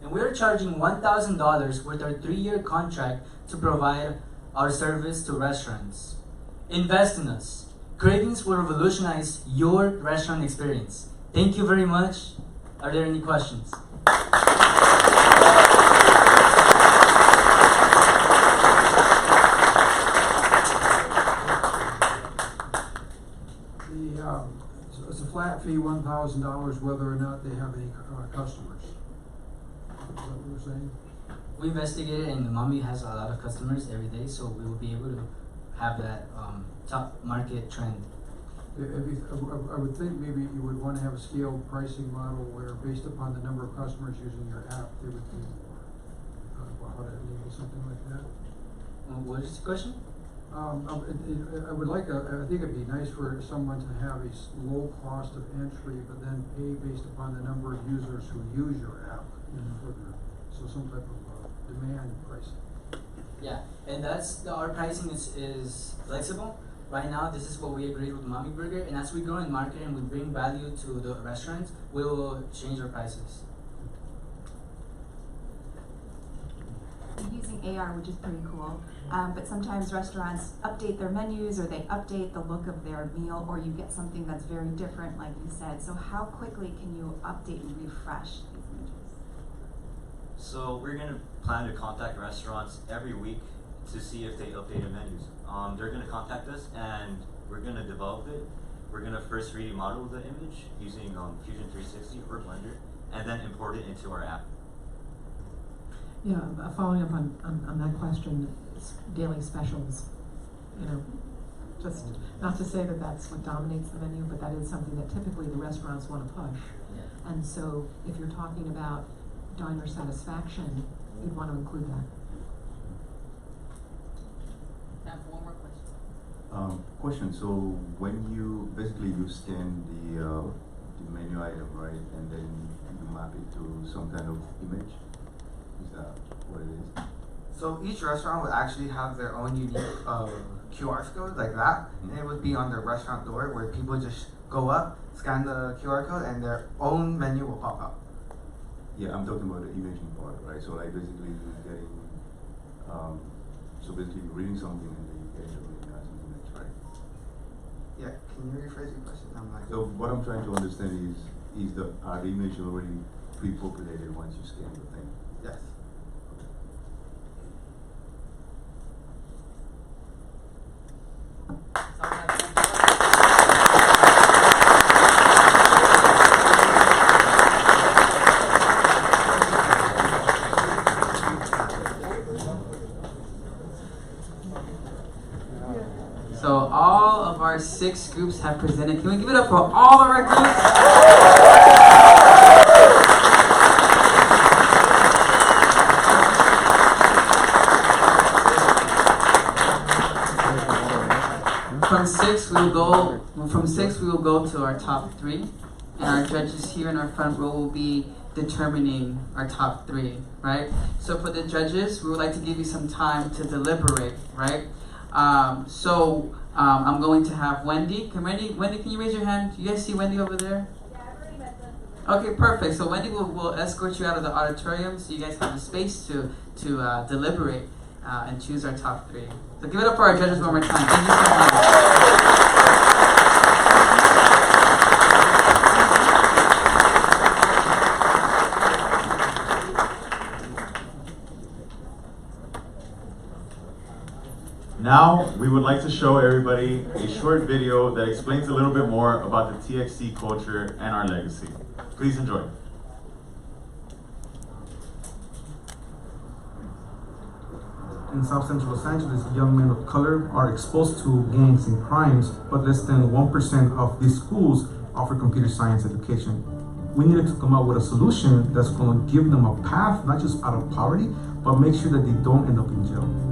And we're charging $1,000 with our 3-year contract to provide our service to restaurants. Invest in us. Cravings will revolutionize your restaurant experience. Thank you very much. Are there any questions? It's a flat fee, $1,000, whether or not they have any customers. Is that what you're saying? We investigated, and Umami has a lot of customers every day, so we will be able to have that top market trend. I would think maybe you would want to have a scaled pricing model where, based upon the number of customers using your app, they would be how to enable something like that. What is the question? I would like I think it'd be nice for someone to have a low cost of entry, but then pay based upon the number of users who use your app. So some type of demand pricing. Yeah, and our pricing is flexible. Right now, this is what we agreed with Umami Burger, and as we grow in market and we bring value to the restaurants, we will change our prices. I'm using AR, which is pretty cool. But sometimes restaurants update their menus or they update the look of their meal, or you get something that's very different, like you said. So how quickly can you update and refresh these images? So we're going to plan to contact restaurants every week to see if they updated menus. They're going to contact us and we're going to develop it. We're going to first 3D model the image using Fusion 360 or Blender, and then import it into our app. Yeah, following up on that question, daily specials, just not to say that that's what dominates the menu, but that is something that typically the restaurants want to push. Yeah. And so if you're talking about diner satisfaction, you'd want to include that. Time for one more question. Question, so when you scan the menu item, right, and then you map it to some kind of image? Is that what it is? So each restaurant would actually have their own unique QR code like that, and it would be on the restaurant door where people just go up, scan the QR code, and their own menu will pop up. Yeah, I'm talking about the imaging part, right? So like basically you're getting, so basically you're reading something and then you're getting the menu as an image, right? Yeah, can you rephrase your question? So what I'm trying to understand is are the image already pre-populated once you scan the thing? Yes. So all of our 6 groups have presented. Can we give it up for all of our groups? From six we will go to our top 3, and our judges here in our front row will be determining our top 3, right? So for the judges, we would like to give you some time to deliberate, right? I'm going to have Wendy. Wendy, can you raise your hand? Do you guys see Wendy over there? Yeah, I've already met them. Okay, perfect. So Wendy will escort you out of the auditorium so you guys have the space to deliberate and choose our top 3. So give it up for our judges one more time. Thank you so much. Now, we would like to show everybody a short video that explains a little bit more about the TXT culture and our legacy. Please enjoy. In South Central Los Angeles, young men of color are exposed to gangs and crimes, but less than 1% of these schools offer computer science education. We needed to come up with a solution that's going to give them a path, not just out of poverty, but make sure that they don't end up in jail.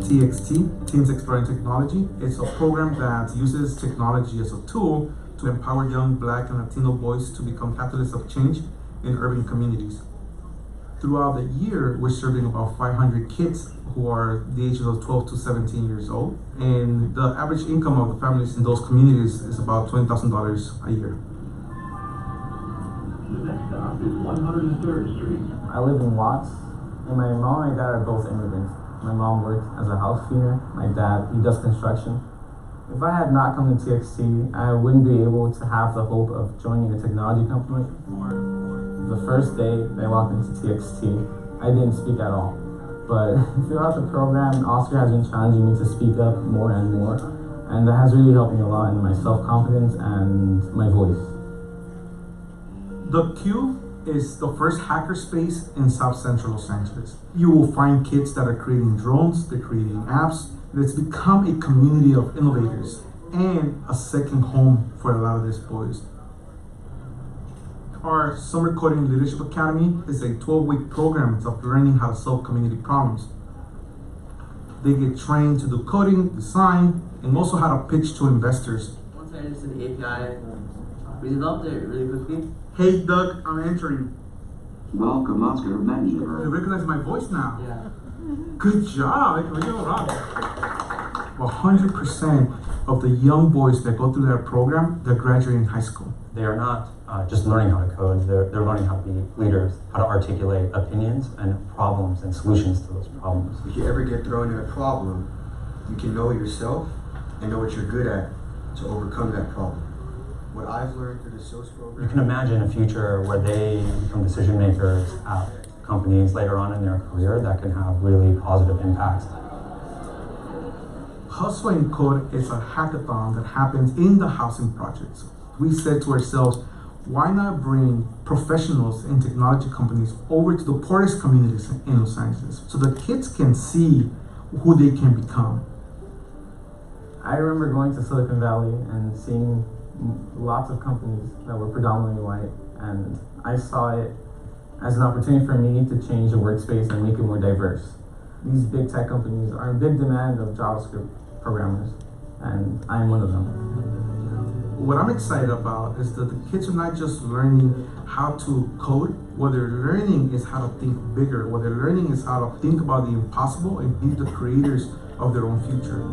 TXT, Teens Exploring Technology, it's a program that uses technology as a tool to empower young Black and Latino boys to become catalysts of change in urban communities. Throughout the year, we're serving about 500 kids who are the ages of 12 to 17 years old, and the average income of the families in those communities is about $20,000 a year. The next stop is 103rd Street. I live in Watts, and my mom and my dad are both immigrants. My mom worked as a house cleaner. My dad, he does construction. If I had not come to TXT, I wouldn't be able to have the hope of joining a technology company. The first day that I walked into TXT, I didn't speak at all. But throughout the program, Oscar has been challenging me to speak up more and more, and that has really helped me a lot in my self-confidence and my voice. The Cube is the first hackerspace in South Central Los Angeles. You will find kids that are creating drones, they're creating apps. It's become a community of innovators and a second home for a lot of these boys. Our Summer Coding Leadership Academy is a 12-week program of learning how to solve community problems. They get trained to do coding, design, and also how to pitch to investors. Once I understood the API, we developed it really quickly. Hey Doug, I'm entering. Welcome, Oscar Manager. You recognize my voice now? Yeah. Good job. 100% of the young boys that go through that program, they're graduating high school. They are not just learning how to code, they're learning how to be leaders, how to articulate opinions and problems and solutions to those problems. If you ever get thrown in a problem, you can know yourself and know what you're good at to overcome that problem. What I've learned through the SOS program... You can imagine a future where they become decision makers at companies later on in their career that can have really positive impacts. Hustle and Code is a hackathon that happens in the housing projects. We said to ourselves, why not bring professionals in technology companies over to the poorest communities in Los Angeles so the kids can see who they can become. I remember going to Silicon Valley and seeing lots of companies that were predominantly white, and I saw it as an opportunity for me to change the workspace and make it more diverse. These big tech companies are in big demand of JavaScript programmers, and I am one of them. What I'm excited about is that the kids are not just learning how to code. What they're learning is how to think bigger. What they're learning is how to think about the impossible and be the creators of their own future.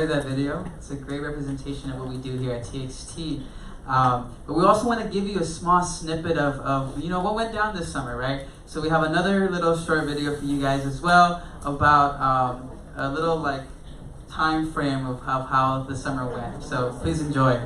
That video. It's a great representation of what we do here at TXT. But we also want to give you a small snippet of what went down this summer, right? So we have another little short video for you guys as well about a little time frame of how the summer went. So please enjoy.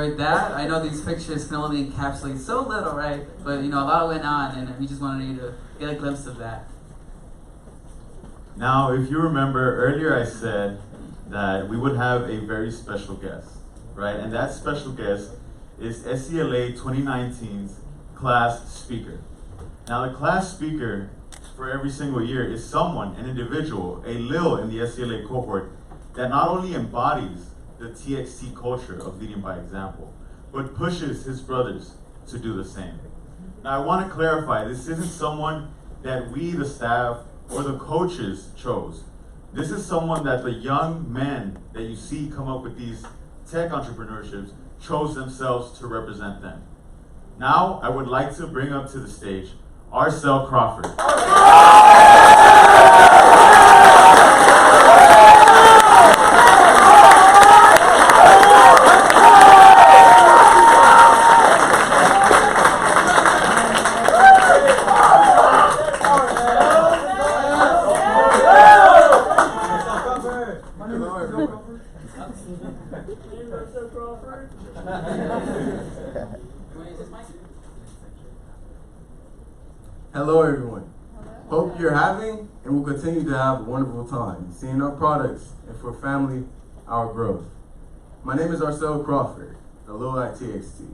enjoyed that. I know these pictures can only encapsulate so little, right? But a lot went on, and we just wanted you to get a glimpse of that. Now, if you remember earlier, I said that we would have a very special guest, right? And that special guest is SCLA 2019's class speaker. Now, the class speaker for every single year is someone, an individual, a Lil in the SCLA cohort that not only embodies the TXT culture of leading by example, but pushes his brothers to do the same. Now, I want to clarify, this isn't someone that we, the staff, or the coaches chose. This is someone that the young men that you see come up with these tech entrepreneurships chose themselves to represent them. Now, I would like to bring up to the stage Arcel Crawford. Hello everyone. Hope you're having and will continue to have a wonderful time seeing our products and for family, our growth. My name is Arcel Crawford, a Lil at TXT.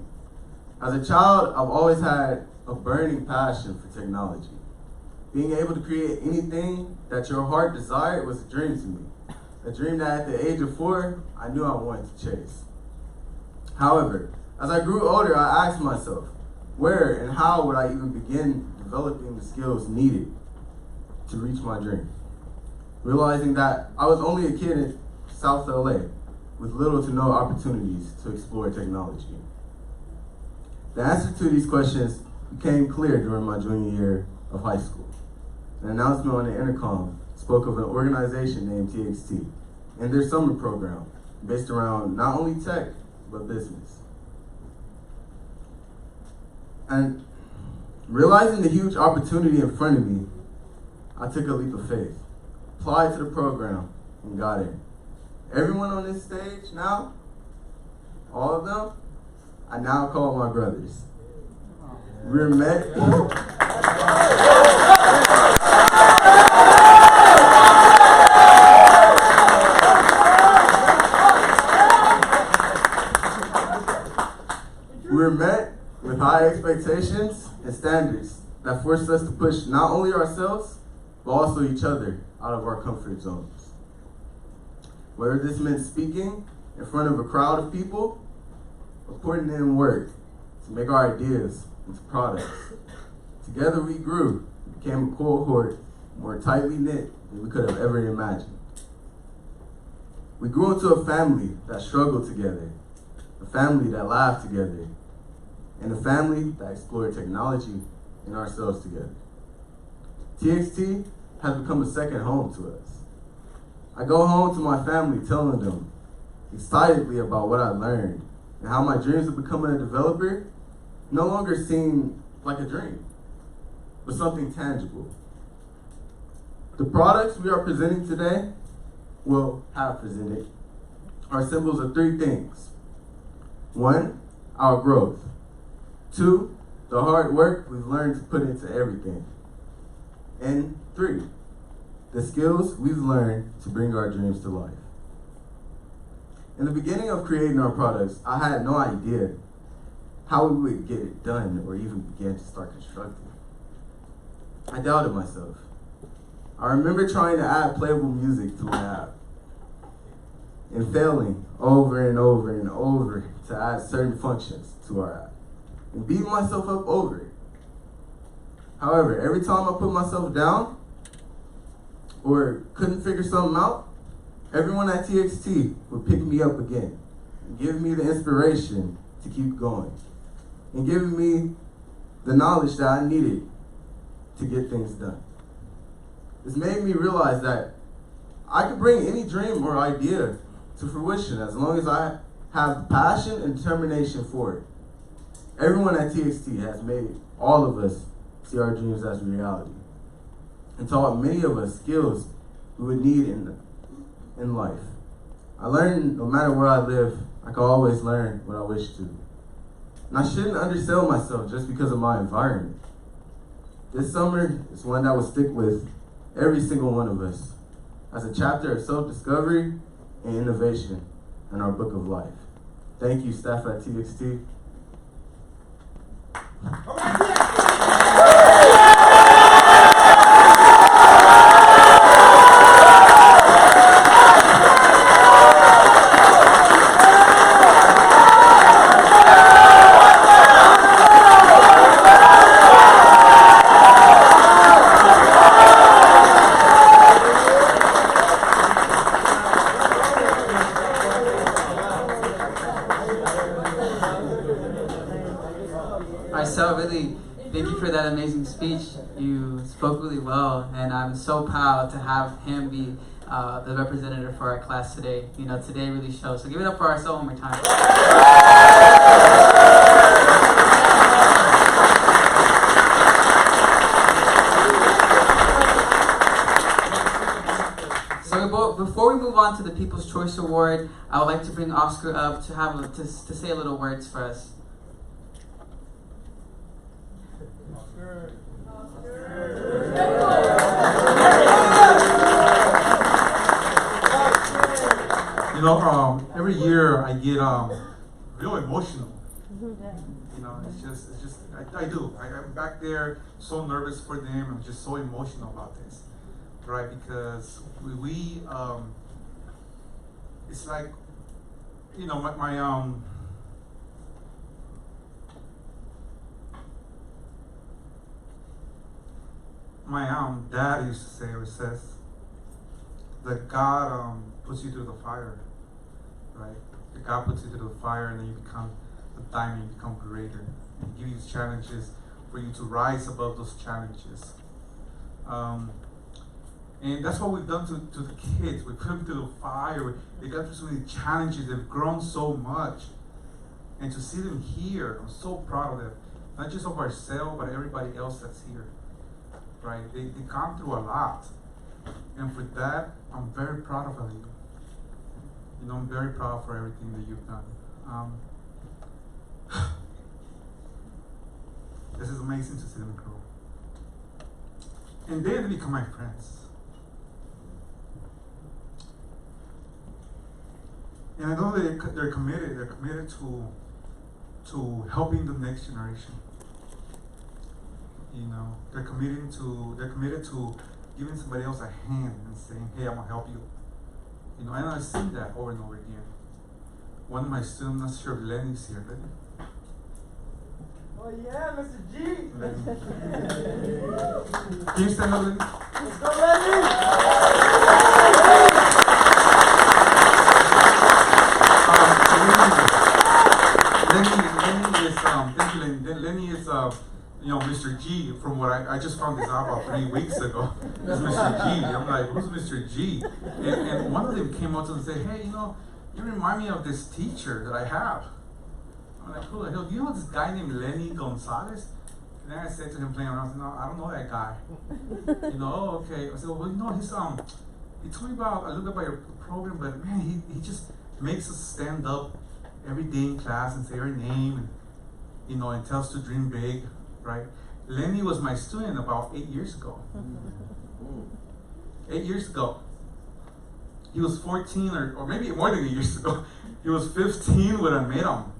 As a child, I've always had a burning passion for technology. Being able to create anything that your heart desired was a dream to me. A dream that at the age of 4, I knew I wanted to chase. However, as I grew older, I asked myself, where and how would I even begin developing the skills needed to reach my dream? Realizing that I was only a kid in South LA with little to no opportunities to explore technology. The answer to these questions became clear during my junior year of high school. An announcement on the intercom spoke of an organization named TXT and their summer program based around not only tech, but business. And realizing the huge opportunity in front of me, I took a leap of faith, applied to the program, and got in. Everyone on this stage now, all of them, I now call my brothers. We're met. We're met with high expectations and standards that force us to push not only ourselves, but also each other out of our comfort zones. Whether this meant speaking in front of a crowd of people, or putting in work to make our ideas into products. Together we grew, became a cohort more tightly knit than we could have ever imagined. We grew into a family that struggled together, a family that laughed together, and a family that explored technology and ourselves together. TXT has become a second home to us. I go home to my family telling them excitedly about what I learned and how my dreams of becoming a developer no longer seem like a dream, but something tangible. The products we are presenting today, have presented, are symbols of 3 things. 1, our growth. 2, the hard work we've learned to put into everything. And 3, the skills we've learned to bring our dreams to life. In the beginning of creating our products, I had no idea how we would get it done or even begin to start constructing. I doubted myself. I remember trying to add playable music to an app and failing over and over and over to add certain functions to our app and beating myself up over it. However, every time I put myself down or couldn't figure something out, everyone at TXT would pick me up again and give me the inspiration to keep going and giving me the knowledge that I needed to get things done. This made me realize that I could bring any dream or idea to fruition as long as I have the passion and determination for it. Everyone at TXT has made all of us see our dreams as reality and taught many of us skills we would need in life. I learned no matter where I live, I can always learn what I wish to. And I shouldn't undersell myself just because of my environment. This summer is one that will stick with every single one of us as a chapter of self-discovery and innovation in our book of life. Thank you, staff at TXT. Marcel, really, thank you for that amazing speech. You spoke really well, and I'm so proud to have him be the representative for our class today. You know, today really shows. So give it up for Marcel one more time. So before we move on to the People's Choice Award, I would like to bring Oscar up to have to say a little words for us. You know, every year I get real emotional. You know, it's just I do. I'm back there so nervous for them. I'm just so emotional about this, right? Because we it's like, you know, my dad used to say, or says, that God puts you through the fire, right? That God puts you through the fire, and then you become a diamond, you become greater. And He gives you challenges for you to rise above those challenges. And that's what we've done to the kids. We put them through the fire. They got through so many challenges. They've grown so much. And to see them here, I'm so proud of them. Not just of ourselves, but everybody else that's here. Right? They've gone through a lot. And for that, I'm very proud of you. You know, I'm very proud for everything that you've done. This is amazing to see them grow. And they become my friends. And I know they're committed. They're committed to helping the next generation. You know, they're committed to giving somebody else a hand and saying, "Hey, I'm gonna help you." You know, and I've seen that over and over again. One of my students, I'm not sure if Lenny's here. Lenny? Oh yeah, Mr. G. Lenny. Can you stand up, Lenny? Let's go, Lenny. Lenny is thank you, Lenny. Lenny is you know, Mr. G, from what I just found this out about 3 weeks ago. It's Mr. G. I'm like, who's Mr. G? And one of them came up to me and said, "Hey, you know, you remind me of this teacher that I have." I'm like, "Who the hell? Do you know this guy named Lenny Gonzalez?" And then I said to him playing around, I said, "No, I don't know that guy." You know, "Oh, okay." I said, "Well, you know, he told me about a little bit about your program, but man, he just makes us stand up every day in class and say our name, and you know, and tell us to dream big." Right? Lenny was my student about 8 years ago. 8 years ago. He was 14 or maybe more than 8 years ago. He was 15 when I met him.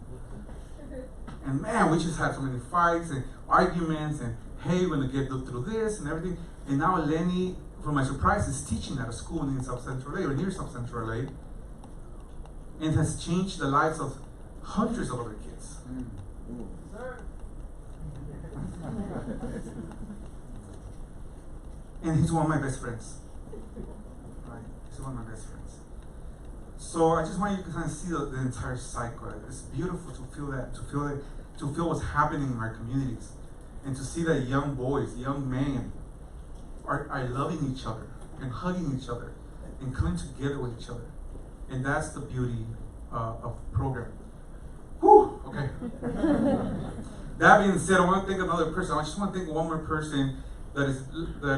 And man, we just had so many fights and arguments and, hey, we're going to get through this and everything. And now Lenny, for my surprise, is teaching at a school in South Central LA or near South Central LA, and has changed the lives of hundreds of other kids. And he's one of my best friends. Right? He's one of my best friends. So I just want you to kind of see the entire cycle. It's beautiful to feel that, to feel what's happening in our communities, and to see that young boys, young men, are loving each other and hugging each other and coming together with each other. And that's the beauty of the program. Whew, okay. That being said, I want to thank another person. I just want to thank one more person that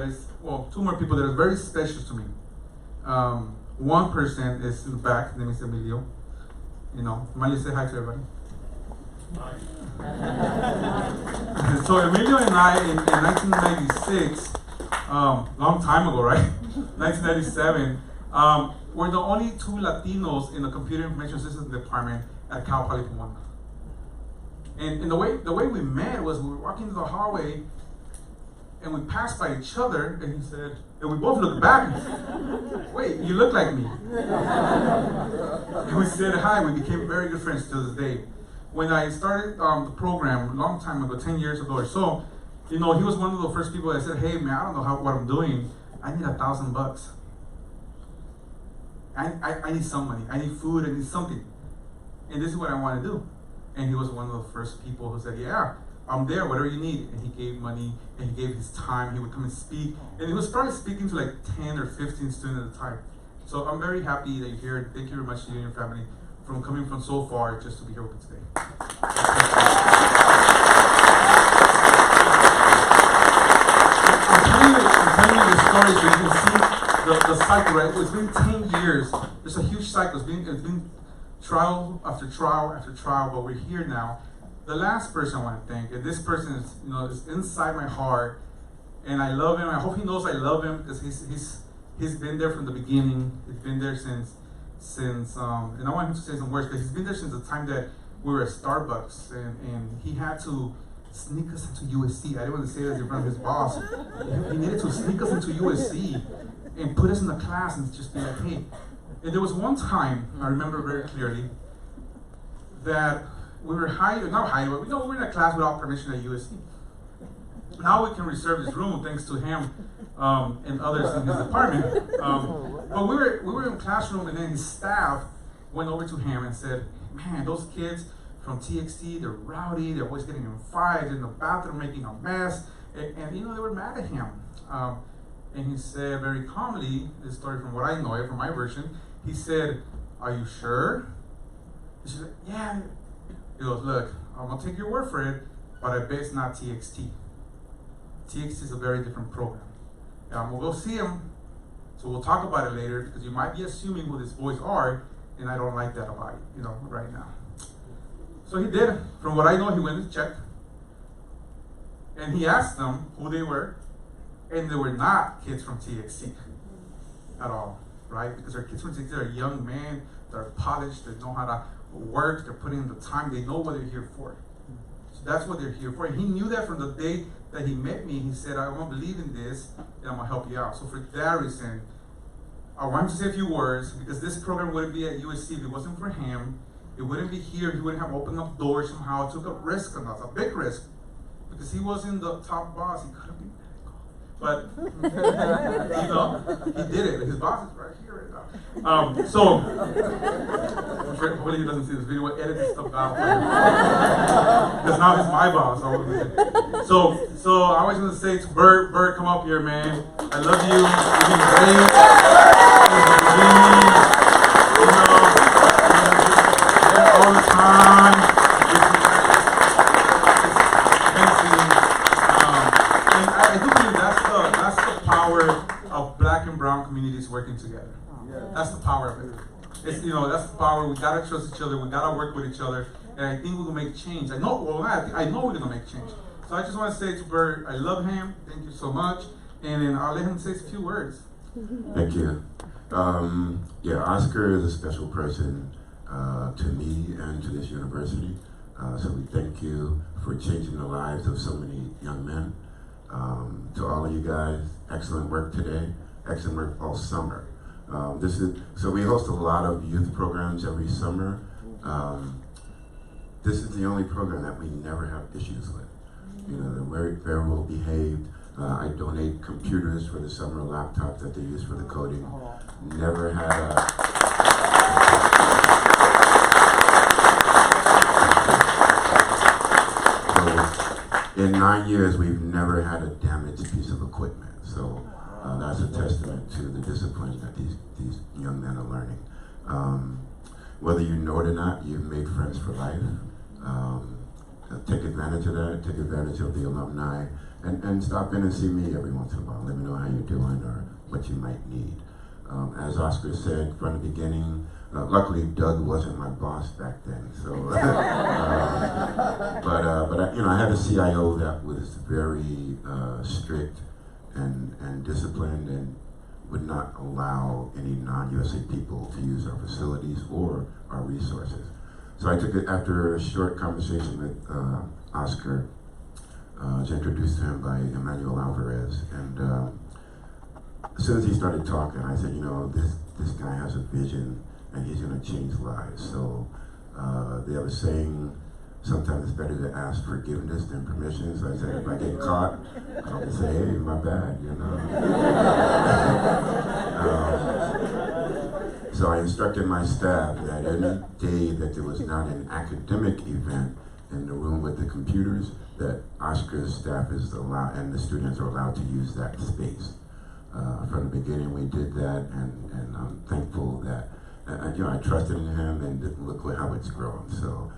is well, two more people that are very special to me. One person is in the back, his name is Emilio. You know, Miley, say hi to everybody. So Emilio and I, in 1996, long time ago, right? 1997, we're the only two Latinos in the Computer Information Systems Department at Cal Poly Pomona. And the way we met was we were walking through the hallway, and we passed by each other, and he said, and we both looked back. Wait, you look like me. And we said hi. We became very good friends to this day. When I started the program a long time ago, 10 years ago or so, you know, he was one of the first people that said, "Hey man, I don't know what I'm doing. I need $1,000. I need some money. I need food. I need something. And this is what I want to do." And he was one of the first people who said, "Yeah, I'm there, whatever you need." And he gave money, and he gave his time. He would come and speak. And he was probably speaking to like 10 or 15 students at a time. So I'm very happy that you're here. Thank you very much to you and your family from coming from so far just to be here with me today. I'm telling you the story so you can see the cycle, right? It's been 10 years. There's a huge cycle. It's been trial after trial after trial, but we're here now. The last person I want to thank, and this person is, you know, is inside my heart, and I love him. I hope he knows I love him because he's been there from the beginning. He's been there since and I want him to say some words because he's been there since the time that we were at Starbucks, and he had to sneak us into USC. I didn't want to say that in front of his boss. He needed to sneak us into USC and put us in the class and just be like, "Hey." And there was one time, I remember very clearly, that we were hired, not hired, but we were in a class without permission at USC. Now we can reserve this room thanks to him and others in his department. But we were in the classroom, and then his staff went over to him and said, "Man, those kids from TXT, they're rowdy, they're always getting in fights, in the bathroom making a mess." And you know, they were mad at him. And he said very calmly, this story from what I know, from my version, he said, "Are you sure?" She said, "Yeah." He goes, "Look, I'm gonna take your word for it, but I bet it's not TXT. TXT is a very different program. And I'm gonna go see him, so we'll talk about it later, because you might be assuming who these boys are, and I don't like that about it, you know, right now." So he did. From what I know, he went and checked, and he asked them who they were, and they were not kids from TXT at all, right? Because our kids from TXT are young men, they're polished, they know how to work, they're putting in the time, they know what they're here for. So that's what they're here for. And he knew that from the day that he met me. He said, "I won't believe in this, and I'm gonna help you out." So for that reason, I want him to say a few words, because this program wouldn't be at USC if it wasn't for him. It wouldn't be here. He wouldn't have opened up doors somehow, took a risk on us, a big risk, because he wasn't the top boss. He could have been medical, but you know, he did it. His boss is right here right now. So hopefully he doesn't see this video. We'll edit this stuff out because now he's my boss. So I was going to say to Bert, come up here, man. I love you. You've been great. You know, all the time. And I do believe that's the power of Black and brown communities working together. That's the power of it. It's, you know, that's the power. We gotta trust each other. We gotta work with each other. And I think we will make change. I know we're gonna make change. So I just want to say to Bert, I love him. Thank you so much. And then I'll let him say a few words. Thank you. Yeah, Oscar is a special person to me and to this university. So we thank you for changing the lives of so many young men. To all of you guys, excellent work today. Excellent work all summer. So we host a lot of youth programs every summer. This is the only program that we never have issues with. You know, they're very, very well behaved. I donate computers for the summer, laptops that they use for the coding. Never had a... So, in 9 years, we've never had a damaged piece of equipment. So that's a testament to the discipline that these young men are learning. Whether you know it or not, you've made friends for life. Take advantage of that, take advantage of the alumni, and stop in and see me every once in a while. Let me know how you're doing or what you might need. As Oscar said from the beginning, luckily Doug wasn't my boss back then. So, I had a CIO that was very strict and disciplined and would not allow any non-USA people to use our facilities or our resources. So I took it after a short conversation with Oscar. I was introduced to him by Emmanuel Alvarez, and as soon as he started talking, I said, this guy has a vision, and he's going to change lives. So they have a saying, sometimes it's better to ask forgiveness than permission. So I said, if I get caught, I'll say, hey, my bad, So I instructed my staff that any day that there was not an academic event in the room with the computers, that Oscar's staff is allowed, and the students are allowed to use that space. From the beginning, we did that, and I'm thankful that I trusted in him, and look how it's grown. So,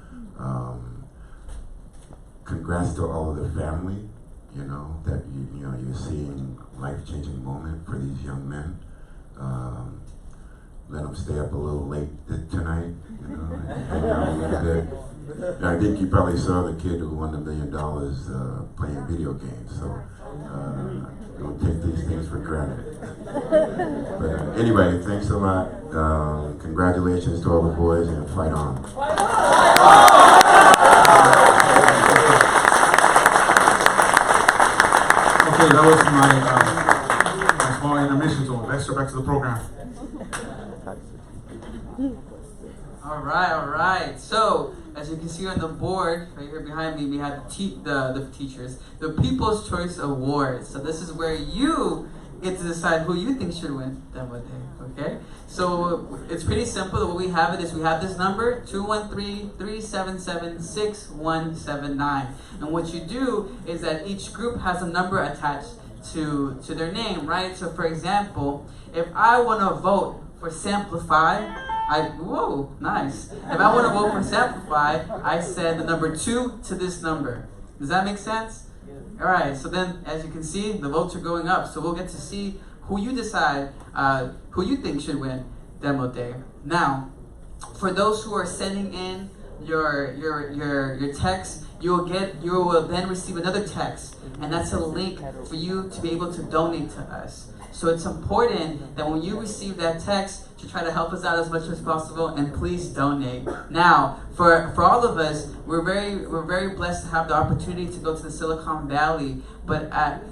congrats to all of the family. That you're seeing life-changing moment for these young men. Let them stay up a little late tonight. Hang out a little bit. And I think you probably saw the kid who won $1 million playing video games. So. Don't take these things for granted. But anyway, thanks a lot. Congratulations to all the boys, and fight on. Okay, that was my small intermission zone. Let's go back to the program. All right. So, as you can see on the board right here behind me, we have the teachers, the People's Choice Awards. So this is where you get to decide who you think should win Demo Day. Okay? So it's pretty simple. What we have is we have this number 213-377-6179, and what you do is that each group has a number attached to their name, right? So for example, if I want to vote for Samplify. Whoa, nice. If I want to vote for Amplify, I said the number 2 to this number. Does that make sense? All right, so then as you can see, the votes are going up. So we'll get to see who you decide, who you think should win Demo Day. Now, for those who are sending in your text, you will then receive another text, and that's a link for you to be able to donate to us. So it's important that when you receive that text, to try to help us out as much as possible, and please donate. Now, for all of us, we're very blessed to have the opportunity to go to the Silicon Valley, but at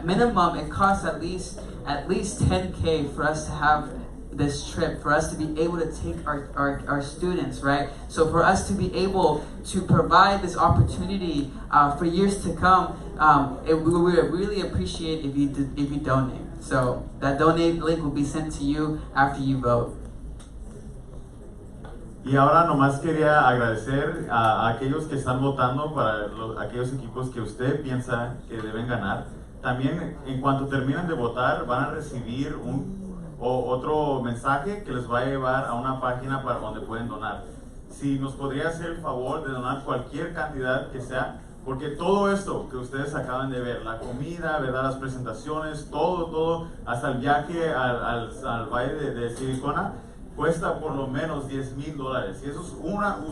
minimum, it costs at least $10K for us to have this trip, for us to be able to take our students, right? So for us to be able to provide this opportunity for years to come, we would really appreciate if you donate. So that donate link will be sent to you after you vote. Y ahora nomás quería agradecer a aquellos que están votando para aquellos equipos que usted piensa que deben ganar. También, en cuanto terminen de votar, van a recibir otro mensaje que les va a llevar a una página para donde pueden donar. Si nos podría hacer el favor de donar cualquier cantidad que sea, porque todo esto que ustedes acaban de ver, la comida, ¿verdad? Las presentaciones, todo, hasta el viaje al Valle de Silicona, cuesta por lo menos $10,000. Y eso es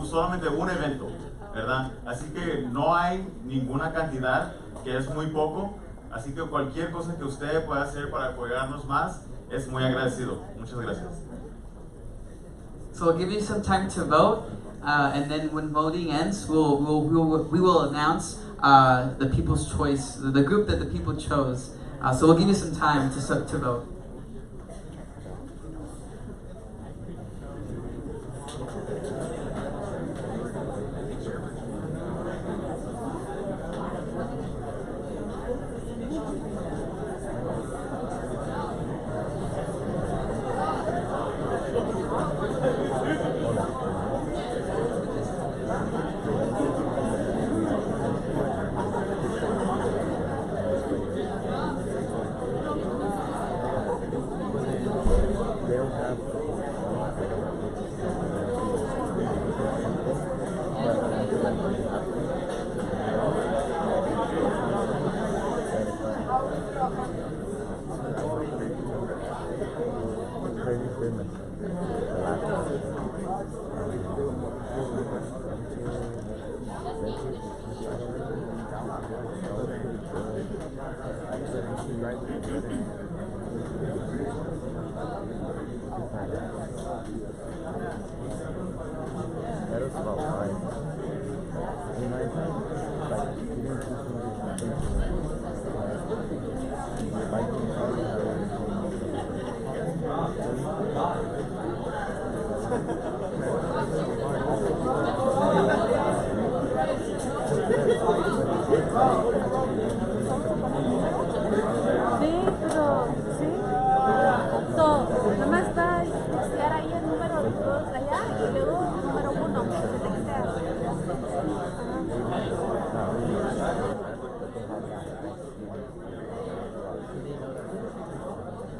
solamente un evento, ¿verdad? Así que no hay ninguna cantidad, que es muy poco. Así que cualquier cosa que usted pueda hacer para apoyarnos más, es muy agradecido. Muchas gracias. So we'll give you some time to vote, and then when voting ends, we will announce the People's Choice, the group that the people chose. So we'll give you some time to vote.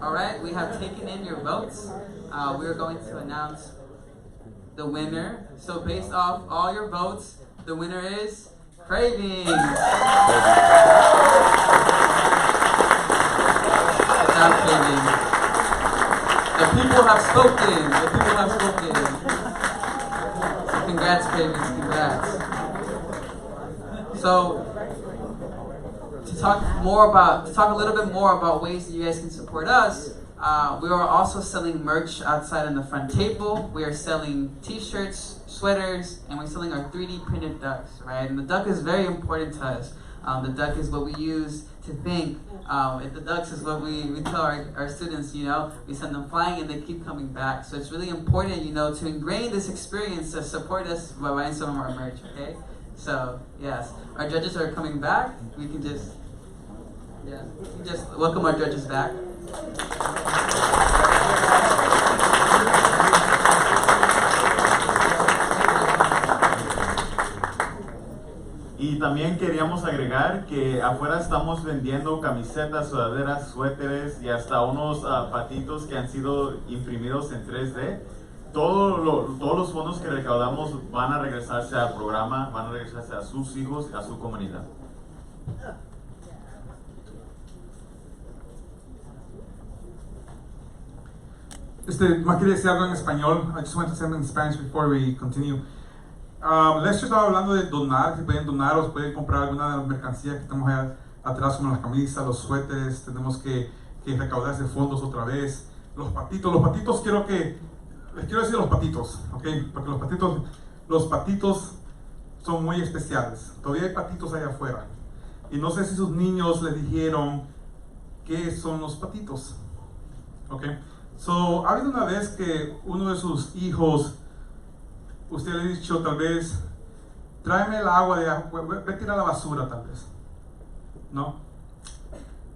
All right, we have taken in your votes. We are going to announce the winner. So based off all your votes, the winner is Cravings. Good job, Cravings. The people have spoken. The people have spoken. Congrats, Cravings. Congrats. So to talk a little bit more about ways that you guys can support us, we are also selling merch outside on the front table. We are selling t-shirts, sweaters, and we're selling our 3D printed ducks, right? And the duck is very important to us. The duck is what we use to think. The ducks is what we tell our students, we send them flying and they keep coming back. So it's really important, to ingrain this experience to support us by buying some of our merch, okay? So, yes, our judges are coming back. We can just welcome our judges back. Y también queríamos agregar que afuera estamos vendiendo camisetas, sudaderas, suéteres y hasta unos patitos que han sido imprimidos en 3D. Todos los fondos que recaudamos van a regresarse al programa, van a regresarse a sus hijos y a su comunidad. Más quería decir algo en español. I just want to say in Spanish before we continue. Lester estaba hablando de donar, si pueden donar o si pueden comprar alguna de las mercancías que tenemos allá atrás, como las camisas, los suéteres. Tenemos que recaudar ese fondos otra vez. Los patitos, les quiero decir los patitos, ¿ok? Porque los patitos son muy especiales. Todavía hay patitos allá afuera. Y no sé si sus niños les dijeron qué son los patitos, ¿ok? So, ha habido una vez que uno de sus hijos, usted le ha dicho tal vez, tráeme el agua ve a tirar la basura tal vez, ¿no?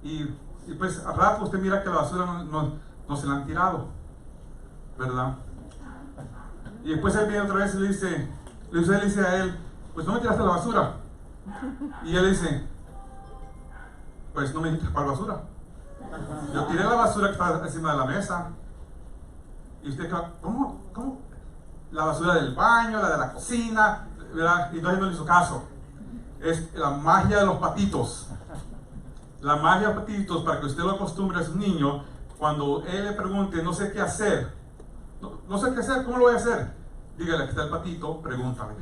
Y pues al rato usted mira que la basura no se la han tirado, ¿verdad? Y después él viene otra vez y usted le dice a él, pues no me tiraste la basura. Y él dice, pues no me dijiste para la basura. Yo tiré la basura que estaba encima de la mesa. Y usted, ¿cómo? La basura del baño, la de la cocina, ¿verdad? Y entonces no le hizo caso. Es la magia de los patitos. La magia de los patitos, para que usted lo acostumbre a su niño, cuando él le pregunte, no sé qué hacer. No sé qué hacer, ¿cómo lo voy a hacer? Dígale, aquí está el patito, pregúntale.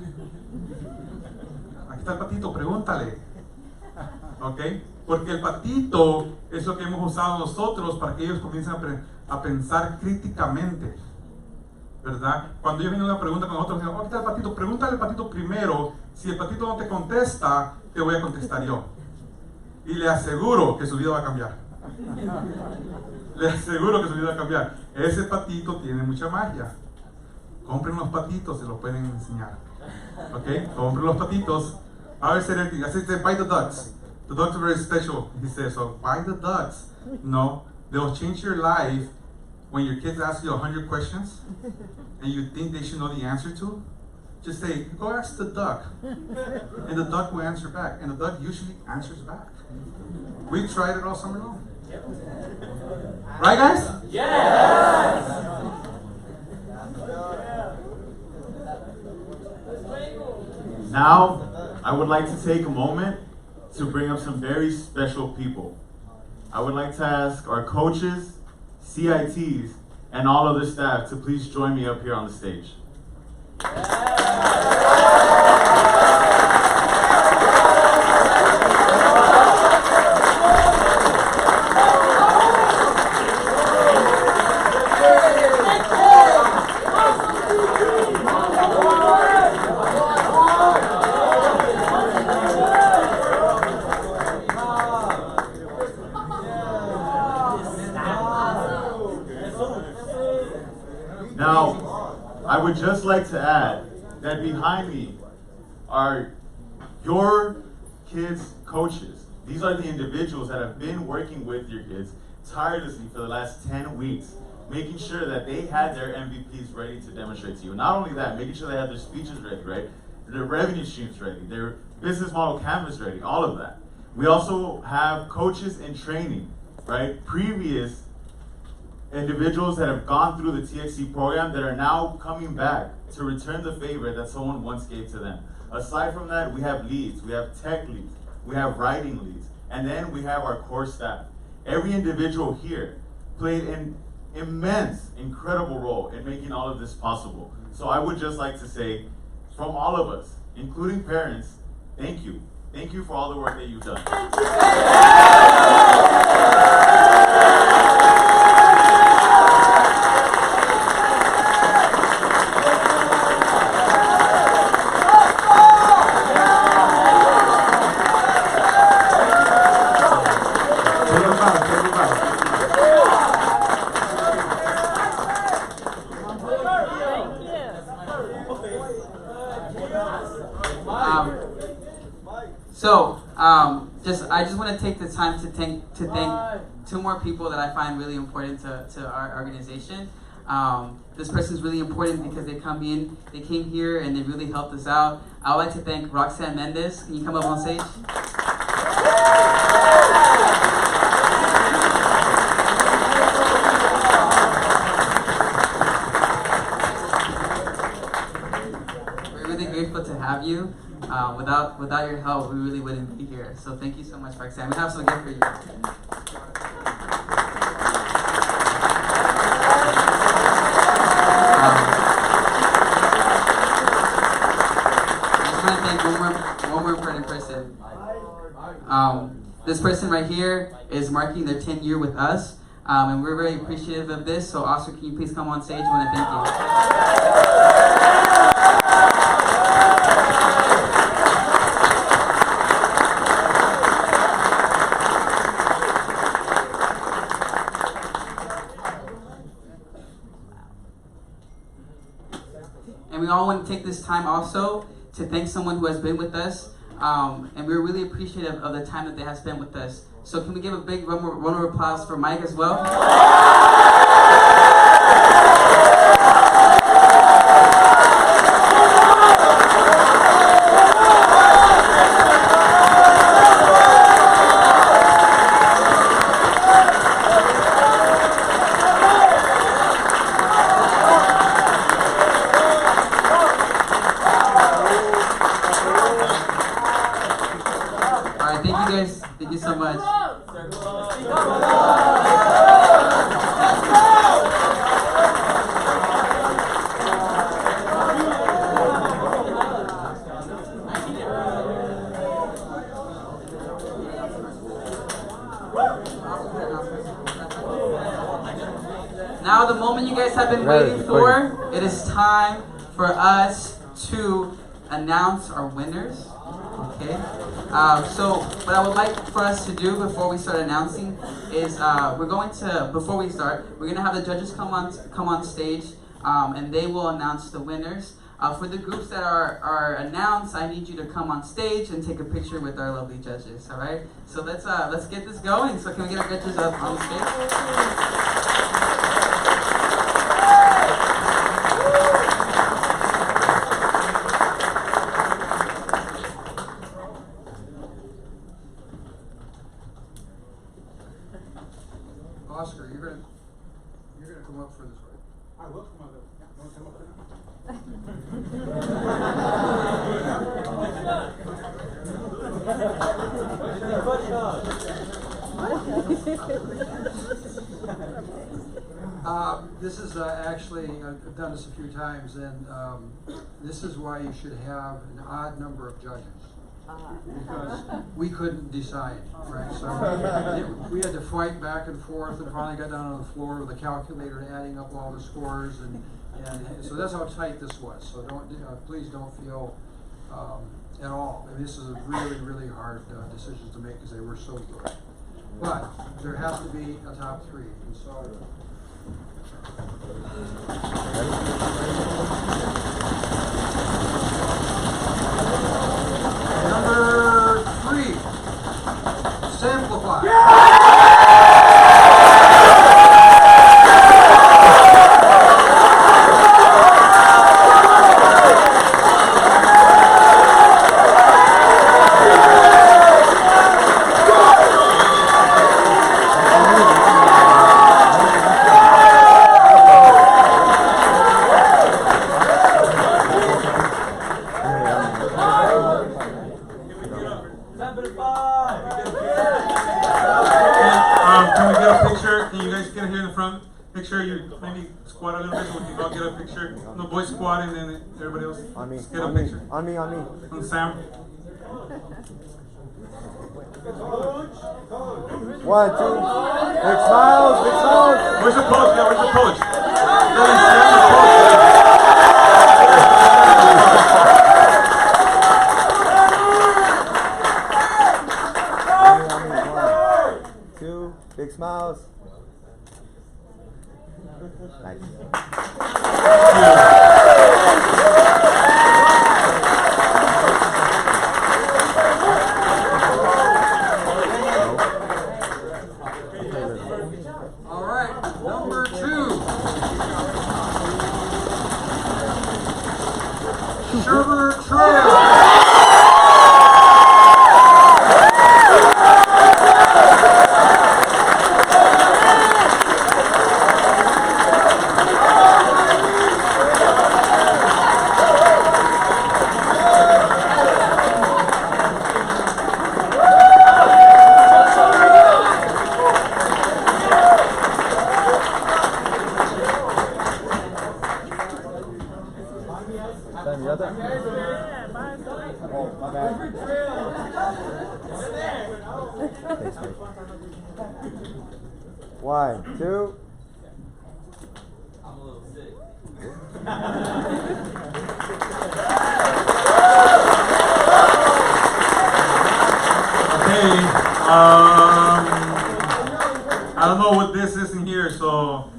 Aquí está el patito, pregúntale. ¿Ok? Porque el patito es lo que hemos usado nosotros para que ellos comiencen a pensar críticamente, ¿verdad? Cuando ellos vienen a una pregunta con nosotros, dicen, aquí está el patito, pregúntale al patito primero. Si el patito no te contesta, te voy a contestar yo. Y le aseguro que su vida va a cambiar. Le aseguro que su vida va a cambiar. Ese patito tiene mucha magia. Compren los patitos, se los pueden enseñar. ¿Ok? Compren los patitos. I always say everything. I say, buy the ducks. The ducks are very special. He says, so buy the ducks. No, they'll change your life when your kids ask you 100 questions and you think they should know the answer to. Just say, go ask the duck. And the duck will answer back. And the duck usually answers back. We tried it all summer long. Right, guys? Yes! Now, I would like to take a moment to bring up some very special people. I would like to ask our coaches, CITs, and all of the staff to please join me up here on the stage. Now, I would just like to add that behind me are your kids' coaches. These are the individuals that have been working with your kids tirelessly for the last 10 weeks, making sure that they had their MVPs ready to demonstrate to you. Not only that, making sure they had their speeches ready, right? Their revenue streams ready, their business model canvas ready, all of that. We also have coaches in training, right? Previous individuals that have gone through the TXT program that are now coming back to return the favor that someone once gave to them. Aside from that, we have leads, we have tech leads, we have writing leads, and then we have our core staff. Every individual here played an immense, incredible role in making all of this possible. So I would just like to say, from all of us, including parents, thank you. Thank you for all the work that you've done. I just want to take the time to thank two more people that I find really important to our organization. This person's really important because they came here and they really helped us out. I would like to thank Roxanne Mendez. Can you come up on stage? We're really grateful to have you. Without your help, we really wouldn't be here. So thank you so much, Roxanne. We have some gift for you. I just want to thank one more important person. This person right here is marking their 10th year with us, and we're very appreciative of this. So Oscar, can you please come on stage? I want to thank you. And we all want to take this time also to thank someone who has been with us. And we're really appreciative of the time that they have spent with us. So can we give a big round of applause for Mike as well? Thank you so much. Now the moment you guys have been waiting for, it is time for us to announce our winners. Okay. So what I would like for us to do before we start announcing is before we start, we're gonna have the judges come on stage, and they will announce the winners. For the groups that are announced, I need you to come on stage and take a picture with our lovely judges. All right. So let's get this going. So can we get our judges up on stage? Oscar, you're gonna come up for this, right? I will come up. Want to come up This is actually, I've done this a few times, and this is why you should have an odd number of judges. Because we couldn't decide, right? So we had to fight back and forth, and finally got down on the floor with a calculator and adding up all the scores, and so that's how tight this was. So please don't feel at all. I mean, this is a really, really hard decision to make because they were so good. But there has to be a top three, and so. Number 3, Amplify. Picture you maybe squat a little bit so we can all get a picture. No, boys squat and then everybody else. On me. Just get a On picture. me. On me. On me. On Sam. 1, 2. Big smiles. Big smiles. Where's the coach? Yeah, where's the coach? Big smiles. Nice. All right, number 2. Sherbert Trail. One, two. I'm a little sick. Okay, I don't know what this is in here, so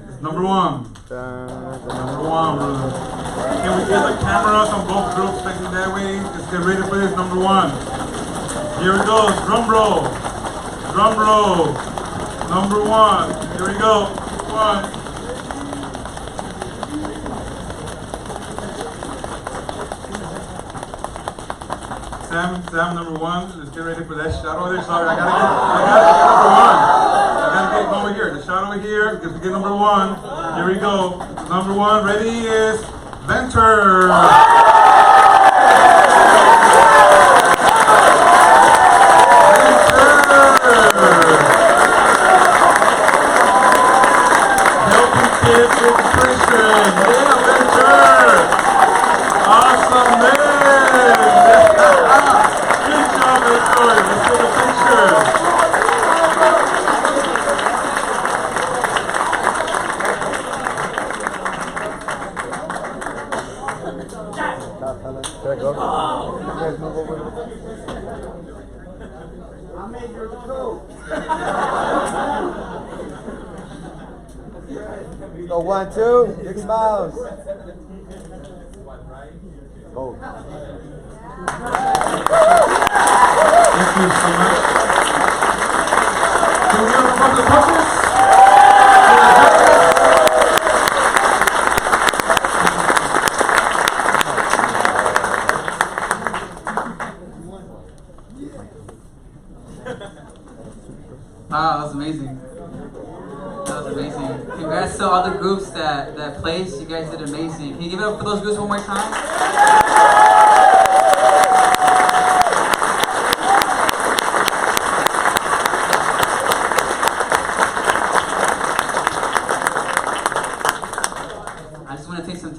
it's number 1. Number 1, brother. Can we get the cameras on both groups facing that way? Let's get ready for this, number 1. Here it goes, drum roll. Drum roll. Number 1. Here we go. 1. Sam, number 1. Let's get ready for that shot over there. Sorry, I gotta get number 1. I gotta get over here. The shot over here. Get number 1. Here we go. Number 1. Ready is Venter. Kids with nutrition. Yeah, Venture. Awesome, man. Good job, Venture. Let's get a picture. I made your coat. Go 1, 2, big smiles. Both. Thank you so much. Can we have a couple of couples? Wow, that was amazing. That was amazing. Congrats to all the groups that placed. You guys did amazing. Can you give it up for those groups one more time?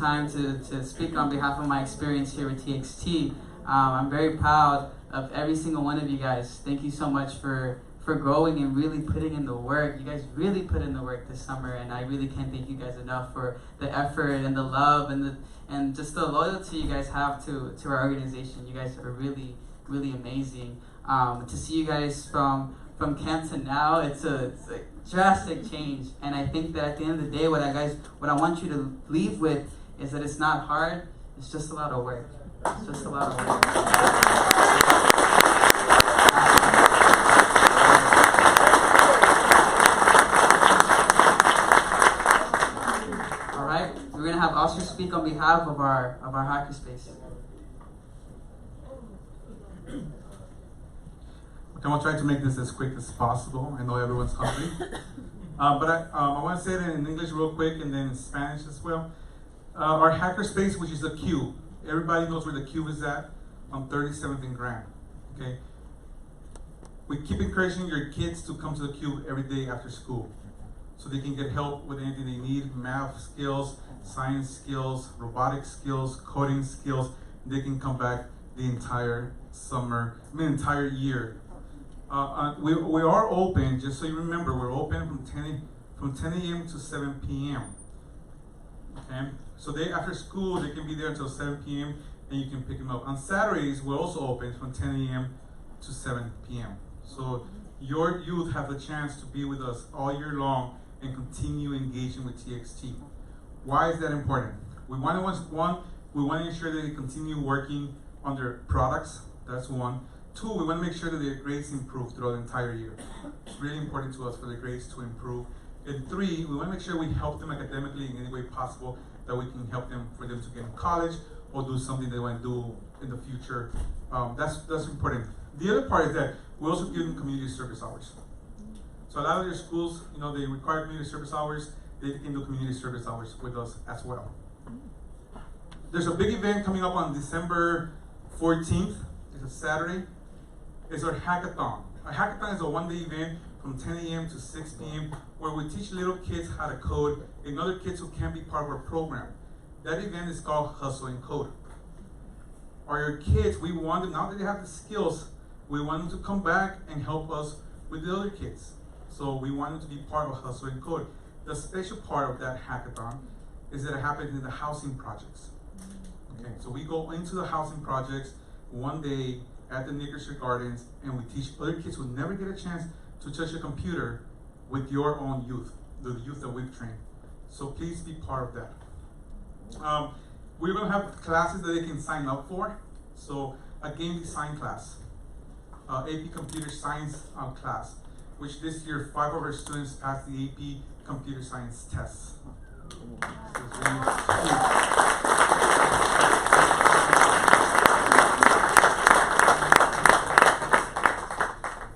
time to speak on behalf of my experience here with TXT. I'm very proud of every single one of you guys. Thank you so much for growing and really putting in the work. You guys really put in the work this summer, and I really can't thank you guys enough for the effort and the love and just the loyalty you guys have to our organization. You guys are really, really amazing. To see you guys from camp to now, it's a drastic change, and I think that at the end of the day, what I want you to leave with is that it's not hard. It's just a lot of work. It's just a lot of work. All right, we're gonna have Oscar speak on behalf of our hackerspace. I'm gonna try to make this as quick as possible. I know everyone's hungry. But I want to say it in English real quick and then in Spanish as well. Our hackerspace, which is the Q. Everybody knows where the Q is at, on 37th and Grand. Okay. We keep encouraging your kids to come to the Q every day after school, so they can get help with anything they need: math skills, science skills, robotics skills, coding skills. They can come back the entire summer, entire year. We are open, just so you remember, we're open from 10 a.m. to 7 p.m. Okay, so after school they can be there until 7 p.m. and you can pick them up. On Saturdays we're also open from 10 a.m. to 7 p.m. So your youth have the chance to be with us all year long and continue engaging with TXT. Why is that important? We want to ensure that they continue working on their products. That's one. Two, we want to make sure that their grades improve throughout the entire year. It's really important to us for their grades to improve. And three, we want to make sure we help them academically in any way possible, that we can help them for them to get in college or do something they want to do in the future. That's important. The other part is that we also give them community service hours. So a lot of their schools, they require community service hours. They can do community service hours with us as well. There's a big event coming up on December 14th. It's a Saturday. It's our hackathon. A hackathon is a one-day event from 10 a.m. to 6 p.m. where we teach little kids how to code and other kids who can't be part of our program. That event is called Hustle and Code. Our kids, we want them, now that they have the skills, we want them to come back and help us with the other kids. So we want them to be part of Hustle and Code. The special part of that hackathon is that it happens in the housing projects. Okay, so we go into the housing projects one day at the Nickerson Gardens, and we teach other kids who never get a chance to touch a computer with your own youth, the youth that we've trained. So please be part of that. We're going to have classes that they can sign up for. So a game design class, AP Computer Science class, which this year 5 of our students passed the AP Computer Science tests.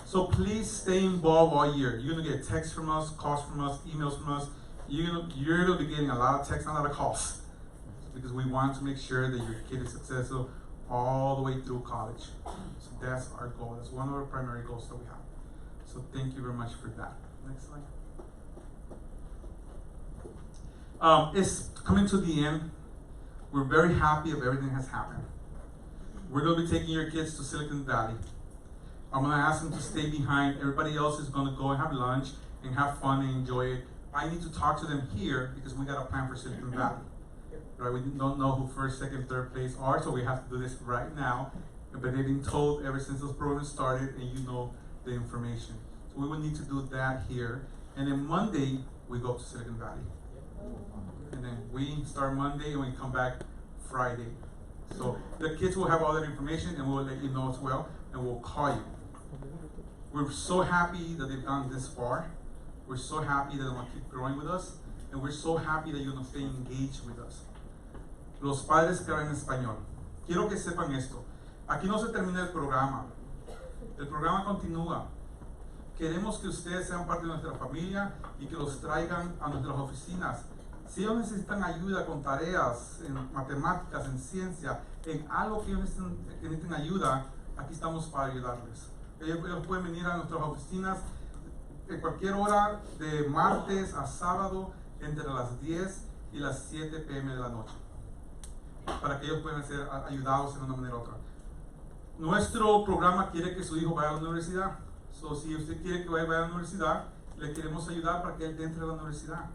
So please stay involved all year. You're gonna get texts from us, calls from us, emails from us. You're gonna be getting a lot of texts and a lot of calls, because we want to make sure that your kid is successful all the way through college. So that's our goal. That's one of our primary goals that we have. So thank you very much for that. Next slide. It's coming to the end. We're very happy of everything has happened. We're gonna be taking your kids to Silicon Valley. I'm gonna ask them to stay behind. Everybody else is gonna go and have lunch and have fun and enjoy it. I need to talk to them here because we got a plan for Silicon Valley. Right? We don't know who first, second, third place are, so we have to do this right now. But they've been told ever since those programs started, and you know the information. So we will need to do that here. And then Monday, we go to Silicon Valley. And then we start Monday and we come back Friday. So the kids will have all that information, and we'll let you know as well, and we'll call you. We're so happy that they've gone this far. We're so happy that they want to keep growing with us, and we're so happy that you're going to stay engaged with us. Los padres que hablan español. Quiero que sepan esto. Aquí no se termina el programa. El programa continúa. Queremos que ustedes sean parte de nuestra familia y que los traigan a nuestras oficinas. Si ellos necesitan ayuda con tareas en matemáticas, en ciencia, en algo que ellos necesiten ayuda, aquí estamos para ayudarles. Ellos pueden venir a nuestras oficinas en cualquier hora, de martes a sábado, entre las 10 y las 7 p.m. de la noche. para que ellos puedan ser ayudados en una manera u otra. Nuestro programa quiere que su hijo vaya a la universidad. So, si usted quiere que vaya a la universidad, le queremos ayudar para que él entre a la universidad.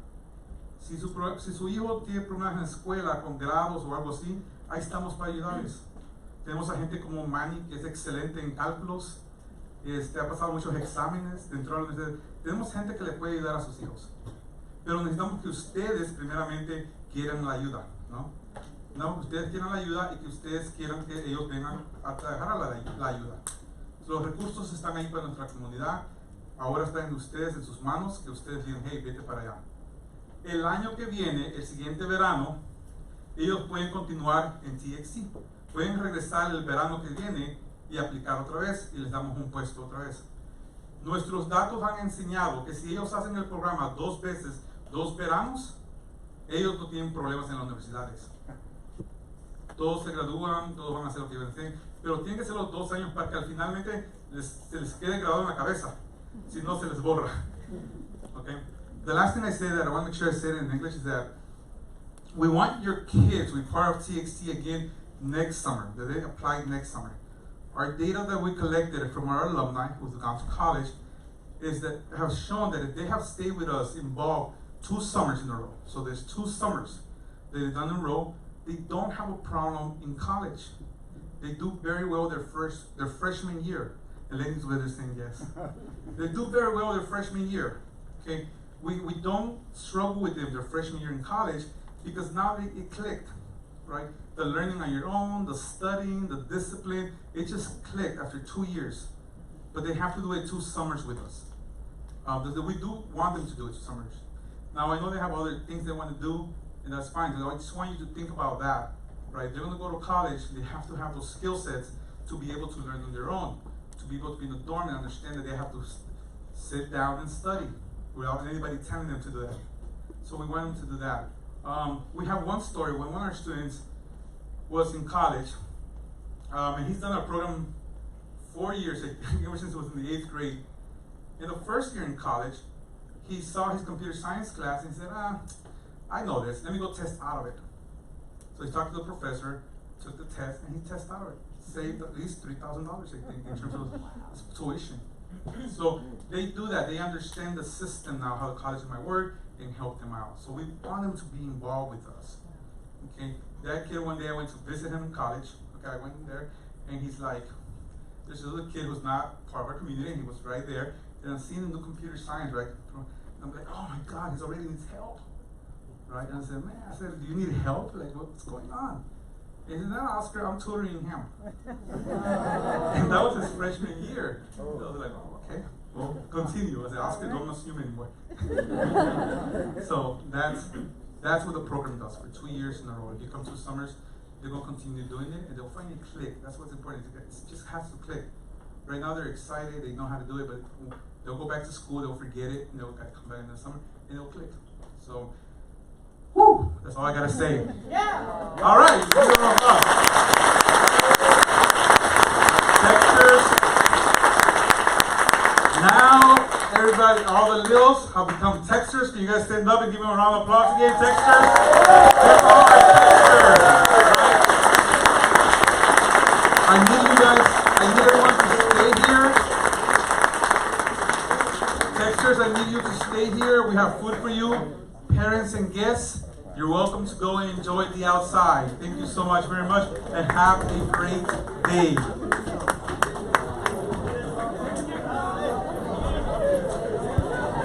Si su hijo tiene problemas en la escuela, con grados o algo así, ahí estamos para ayudarles. Tenemos a gente como Manny, que es excelente en cálculos, ha pasado muchos exámenes dentro de la universidad. Tenemos gente que le puede ayudar a sus hijos. Pero necesitamos que ustedes primeramente quieran la ayuda, ¿no? No, que ustedes quieran la ayuda y que ustedes quieran que ellos vengan a trabajar a la ayuda. Los recursos están ahí para nuestra comunidad. Ahora están en ustedes, en sus manos, que ustedes digan, hey, vete para allá. El año que viene, el siguiente verano, ellos pueden continuar en TXT. Pueden regresar el verano que viene y aplicar otra vez y les damos un puesto otra vez. Nuestros datos han enseñado que si ellos hacen el programa 2 veces, 2 veranos, ellos no tienen problemas en las universidades. Todos se gradúan, todos van a hacer lo que iban a hacer, pero tienen que ser los 2 años para que al finalmente se les quede grabado en la cabeza, si no se les borra. Okay? The last thing I say that I want to make sure I say it in English is that we want your kids to be part of TXT again next summer, that they apply next summer. Our data that we collected from our alumni who've gone to college is that have shown that if they have stayed with us involved 2 summers in a row, so there's 2 summers they've done in a row, they don't have a problem in college. They do very well their freshman year. Eleni's with us saying yes. They do very well their freshman year. Okay, we don't struggle with them their freshman year in college because now it clicked, right? The learning on your own, the studying, the discipline, it just clicked after 2 years. But they have to do it 2 summers with us. We do want them to do it 2 summers. Now I know they have other things they want to do, and that's fine. So I just want you to think about that, right? They're going to go to college. They have to have those skill sets to be able to learn on their own, to be able to be in the dorm and understand that they have to sit down and study without anybody telling them to do that. So we want them to do that. We have one story when one of our students was in college, and he's done our program 4 years, ever since he was in the 8th grade. In the first year in college, he saw his computer science class and he said, I know this, let me go test out of it. So he talked to the professor, took the test, and he tested out of it. Saved at least $3,000, I think, in terms of tuition. So they do that. They understand the system now, how the college might work, and help them out. So we want them to be involved with us. Okay. That kid, one day I went to visit him in college. Okay, I went in there, and he's like, there's this other kid who's not part of our community, and he was right there. And I'm seeing him do computer science, right? And I'm like, oh my God, he's already needs help. Right? And I said, do you need help? Like, what's going on? And he said, no, Oscar, I'm tutoring him. And that was his freshman year. So I was like, oh, okay, well, continue. I said, Oscar, don't assume anymore. So that's what the program does for 2 years in a row. If you come 2 summers, they're going to continue doing it, and they'll finally click. That's what's important. It just has to click. Right now, they're excited. They know how to do it, but they'll go back to school. They'll forget it, and they'll come back in the summer, and they'll click. So, whew, that's all I got to say. Yeah. All right. Give it a round of applause. Textures. Now, everybody, all the littles have become textures. Can you guys stand up and give them a round of applause again? Textures. They're all textures. Right? I need you guys, I need everyone to stay here. Textures, I need you to stay here. We have food for you. Parents and guests, you're welcome to go and enjoy the outside. Thank you so much very much, and have a great day.